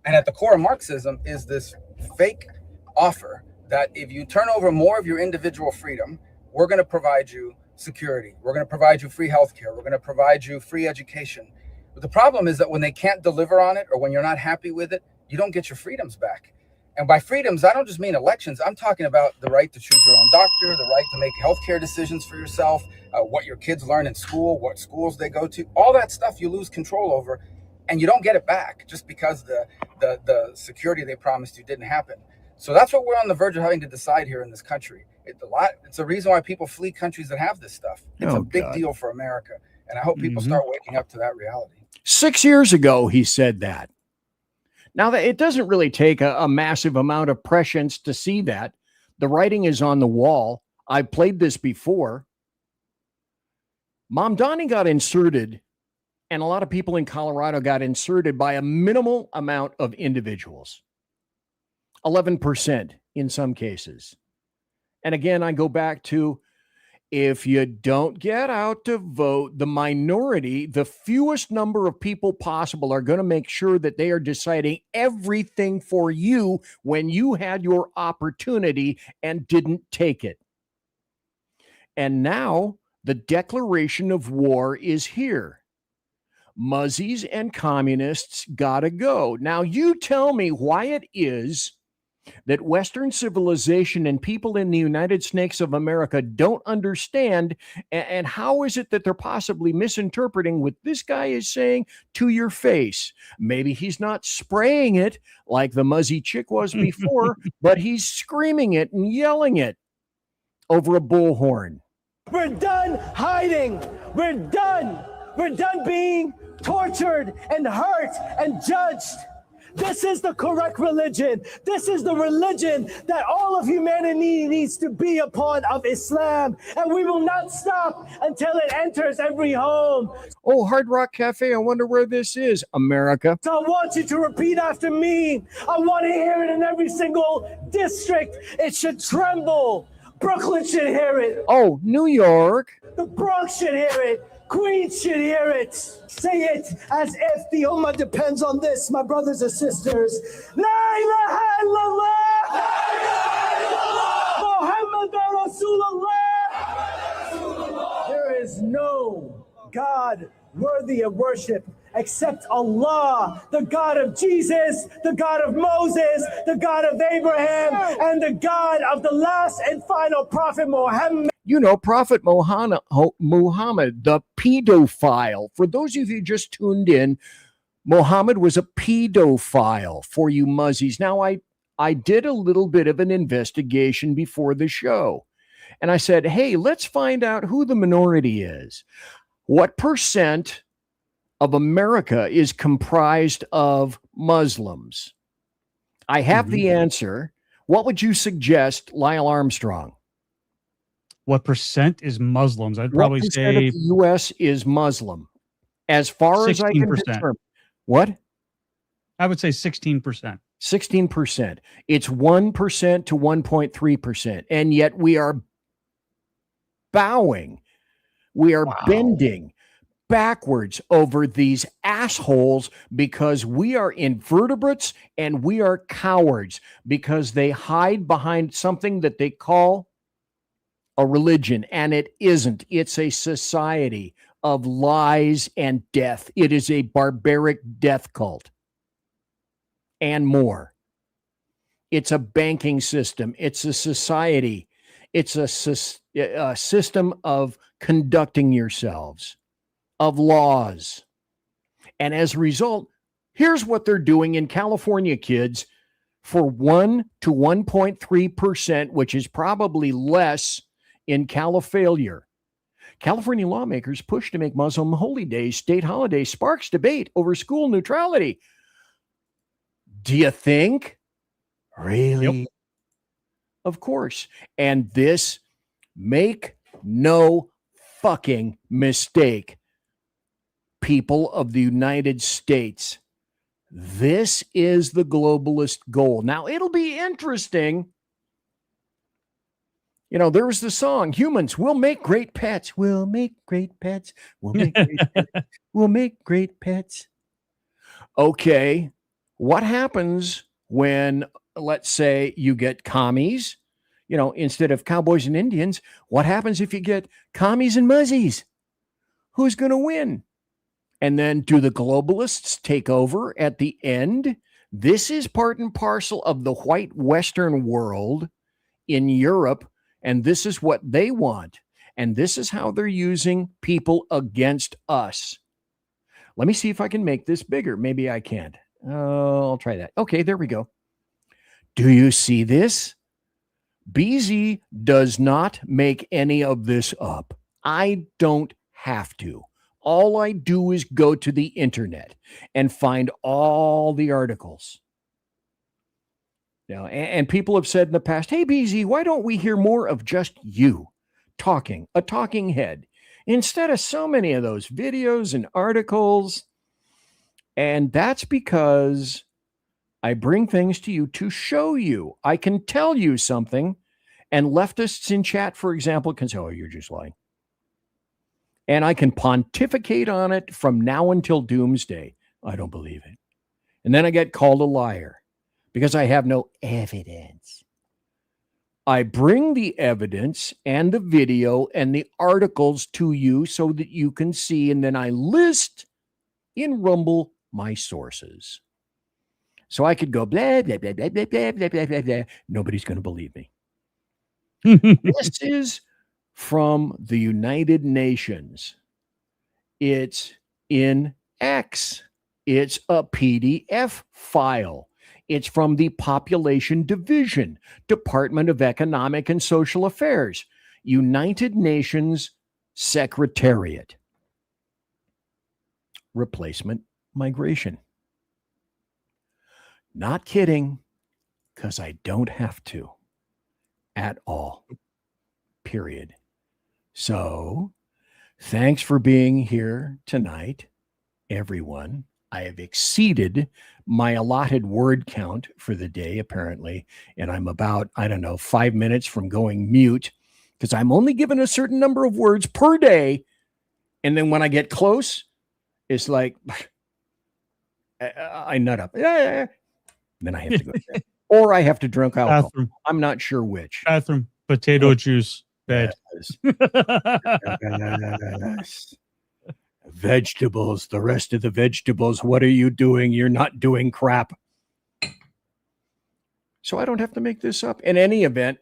And at the core of Marxism is this fake offer that if you turn over more of your individual freedom, we're going to provide you security. We're going to provide you free healthcare. We're going to provide you free education. But the problem is that when they can't deliver on it, or when you're not happy with it, you don't get your freedoms back. And by freedoms, I don't just mean elections. I'm talking about the right to choose your own doctor, the right to make healthcare decisions for yourself, what your kids learn in school, what schools they go to, all that stuff you lose control over, and you don't get it back just because the security they promised you didn't happen. So that's what we're on the verge of having to decide here in this country. It's a reason why people flee countries that have this stuff. It's a big deal for America. And I hope people start waking up to that reality. 6 years ago, he said that. Now, that it doesn't really take a massive amount of prescience to see that. The writing is on the wall. I've played this before. Mom Donnie got inserted, and a lot of people in Colorado got inserted by a minimal amount of individuals. 11% in some cases. And again, I go back to, if you don't get out to vote, the minority, the fewest number of people possible, are going to make sure that they are deciding everything for you when you had your opportunity and didn't take it. And now the declaration of war is here. Muzzies and communists gotta go. Now you tell me why it is that Western civilization and people in the United States of America don't understand, and how is it that they're possibly misinterpreting what this guy is saying to your face? Maybe he's not spraying it like the Muzzy chick was before, but he's screaming it and yelling it over a bullhorn. We're done hiding. We're done. We're done being tortured and hurt and judged. This is the correct religion. This is the religion that all of humanity needs to be upon, of Islam. And we will not stop until it enters every home. Oh, Hard Rock Cafe, I wonder where this is. America. So I want you to repeat after me. I want to hear it in every single district. It should tremble. Brooklyn should hear it. Oh, New York. The Bronx should hear it. Queens should hear it. Say it as if the Ummah depends on this, my brothers and sisters. La ilaha illallah. Muhammadur Rasulullah. There is no God worthy of worship except Allah, the God of Jesus, the God of Moses, the God of Abraham, and the God of the last and final prophet Muhammad. You know, Prophet Muhammad, the pedophile. For those of you who just tuned in, Muhammad was a pedophile, for you muzzies. Now, I did a little bit of an investigation before the show, and I said, hey, let's find out who the minority is. What percent of America is comprised of Muslims? I have the answer. What would you suggest, Lyle Armstrong? What percent is Muslims? I'd probably say the U.S. is Muslim. As far as I can 16%. determine. What? I would say 16%. 16%. It's 1% to 1.3%. And yet we are bowing. We are bending backwards over these assholes because we are invertebrates and we are cowards because they hide behind something that they call a religion, and it isn't. It's a society of lies and death. It is a barbaric death cult and more. It's a banking system. It's a society. It's a system of conducting yourselves, of laws. And as a result, here's what they're doing in California, kids, for 1 to 1.3%, which is probably less in Califailure. California lawmakers push to make Muslim holy days state holidays, sparks debate over school neutrality. Do you think? Really? Yep. Of course. And this, make no fucking mistake, people of the United States, this is the globalist goal. Now, it'll be interesting. You know, there was the song, humans will make great pets. We'll make great pets. We'll make great pets. We'll make great pets. Okay. What happens when, let's say, you get commies, you know, instead of cowboys and Indians? What happens if you get commies and muzzies? Who's going to win? And then do the globalists take over at the end? This is part and parcel of the white Western world in Europe, and this is what they want. And this is how they're using people against us. Let me see if I can make this bigger. Maybe I can't. I'll try that. Okay, there we go. Do you see this? BZ does not make any of this up. I don't have to. All I do is go to the internet and find all the articles. Now, and people have said in the past, hey, BZ, why don't we hear more of just you talking, a talking head, instead of so many of those videos and articles? And that's because I bring things to you to show you. I can tell you something, and leftists in chat, for example, can say, oh, you're just lying. And I can pontificate on it from now until doomsday. I don't believe it. And then I get called a liar because I have no evidence. I bring the evidence and the video and the articles to you so that you can see, and then I list in Rumble my sources. So I could go blah, blah, blah, blah, blah, blah, blah, blah, blah, blah. Nobody's going to believe me. This is from the United Nations. It's in X. It's a PDF file. It's from the Population Division, Department of Economic and Social Affairs, United Nations Secretariat. Replacement migration. Not kidding, because I don't have to at all. Period. So, thanks for being here tonight, everyone. I have exceeded my allotted word count for the day, apparently, and I'm about, 5 minutes from going mute because I'm only given a certain number of words per day. And then when I get close, it's like, I nut up. Then I have to go to bed. Or I have to drink alcohol. Bathroom. I'm not sure which. Bathroom, potato juice, bed. Yes. Vegetables, the rest of the vegetables. What are you doing? You're not doing crap. So I don't have to make this up. In any event,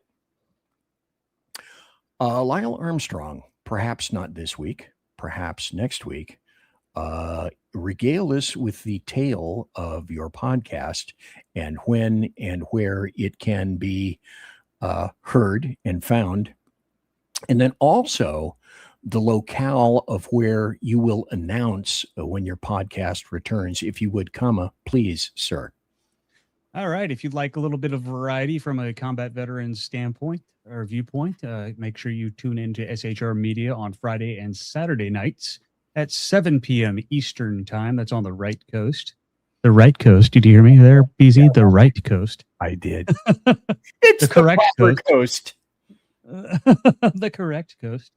Lyle Armstrong, perhaps not this week, perhaps next week, regale us with the tale of your podcast and when and where it can be heard and found. And then also the locale of where you will announce when your podcast returns. If you would, please, sir. All right. If you'd like a little bit of variety from a combat veteran's standpoint or viewpoint, make sure you tune into SHR Media on Friday and Saturday nights at 7 p.m. Eastern time. That's on the right coast. The right coast. Did you hear me there, BZ? The right coast. I did. It's the correct proper coast. The correct coast.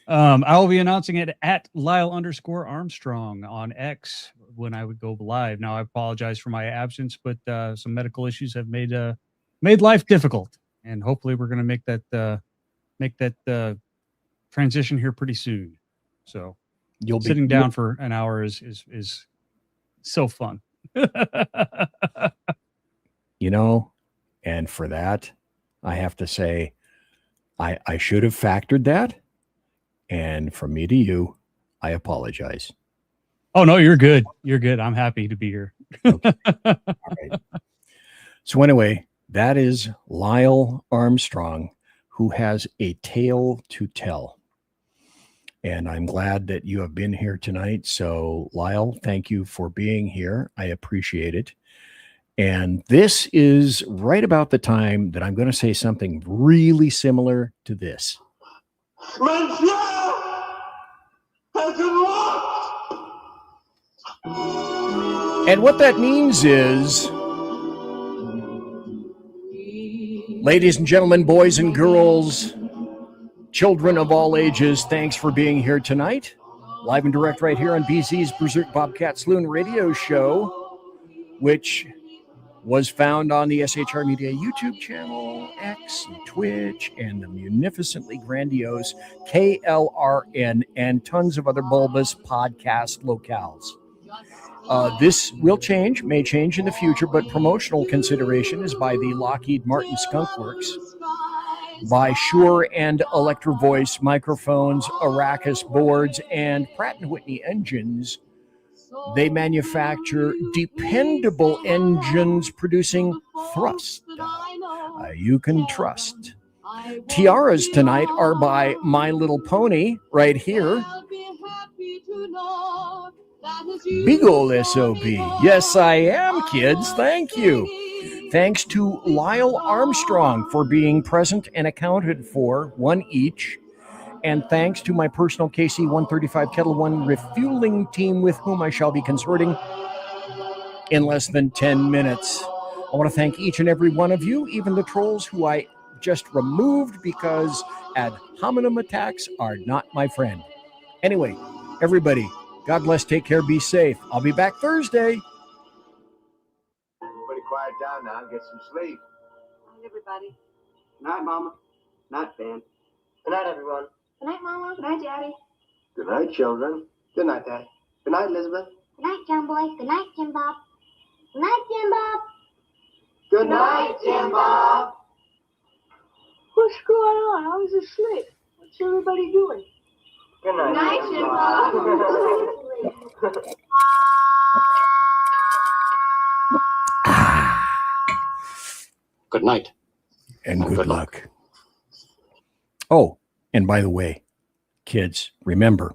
I will be announcing it at LYLE_Armstrong on X when I would go live. Now, I apologize for my absence, but some medical issues have made life difficult, and hopefully, we're going to make that transition here pretty soon. So, sitting down for an hour is so fun. And for that, I have to say, I should have factored that. And from me to you, I apologize. Oh, no, you're good. You're good. I'm happy to be here. Okay. All right. So anyway, that is Lyle Armstrong, who has a tale to tell. And I'm glad that you have been here tonight. So Lyle, thank you for being here. I appreciate it. And this is right about the time that I'm going to say something really similar to this. And what that means is, ladies and gentlemen, boys and girls, children of all ages, thanks for being here tonight. Live and direct right here on BZ's Berserk Bobcat Saloon radio show, which was found on the SHR Media YouTube channel, X, and Twitch, and the munificently grandiose KLRN, and tons of other bulbous podcast locales. This will change, may change in the future, but promotional consideration is by the Lockheed Martin Skunk Works, by Shure and Electro Voice microphones, Arrakis boards, and Pratt & Whitney engines. They manufacture dependable engines producing thrust you can trust. Tiaras tonight are by My Little Pony right here. Big ol' SOB. Yes, I am, kids. Thank you. Thanks to Lyle Armstrong for being present and accounted for, one each. And thanks to my personal KC-135 Kettle One refueling team with whom I shall be consorting in less than 10 minutes. I want to thank each and every one of you, even the trolls who I just removed because ad hominem attacks are not my friend. Anyway, everybody, God bless, take care, be safe. I'll be back Thursday. Everybody quiet down now and get some sleep. Good night, everybody. Good night, Mama. Good night, Ben. Good night, everyone. Good night, Mama. Good night, Daddy. Good night, children. Good night, Daddy. Good night, Elizabeth. Good night, John Boy. Good night, Jim Bob. Good night, Jim Bob. Good night, Jim Bob. What's going on? I was asleep. What's everybody doing? Good night, Good night, Jim Bob. Good night. And good luck. Oh, and by the way, kids, remember,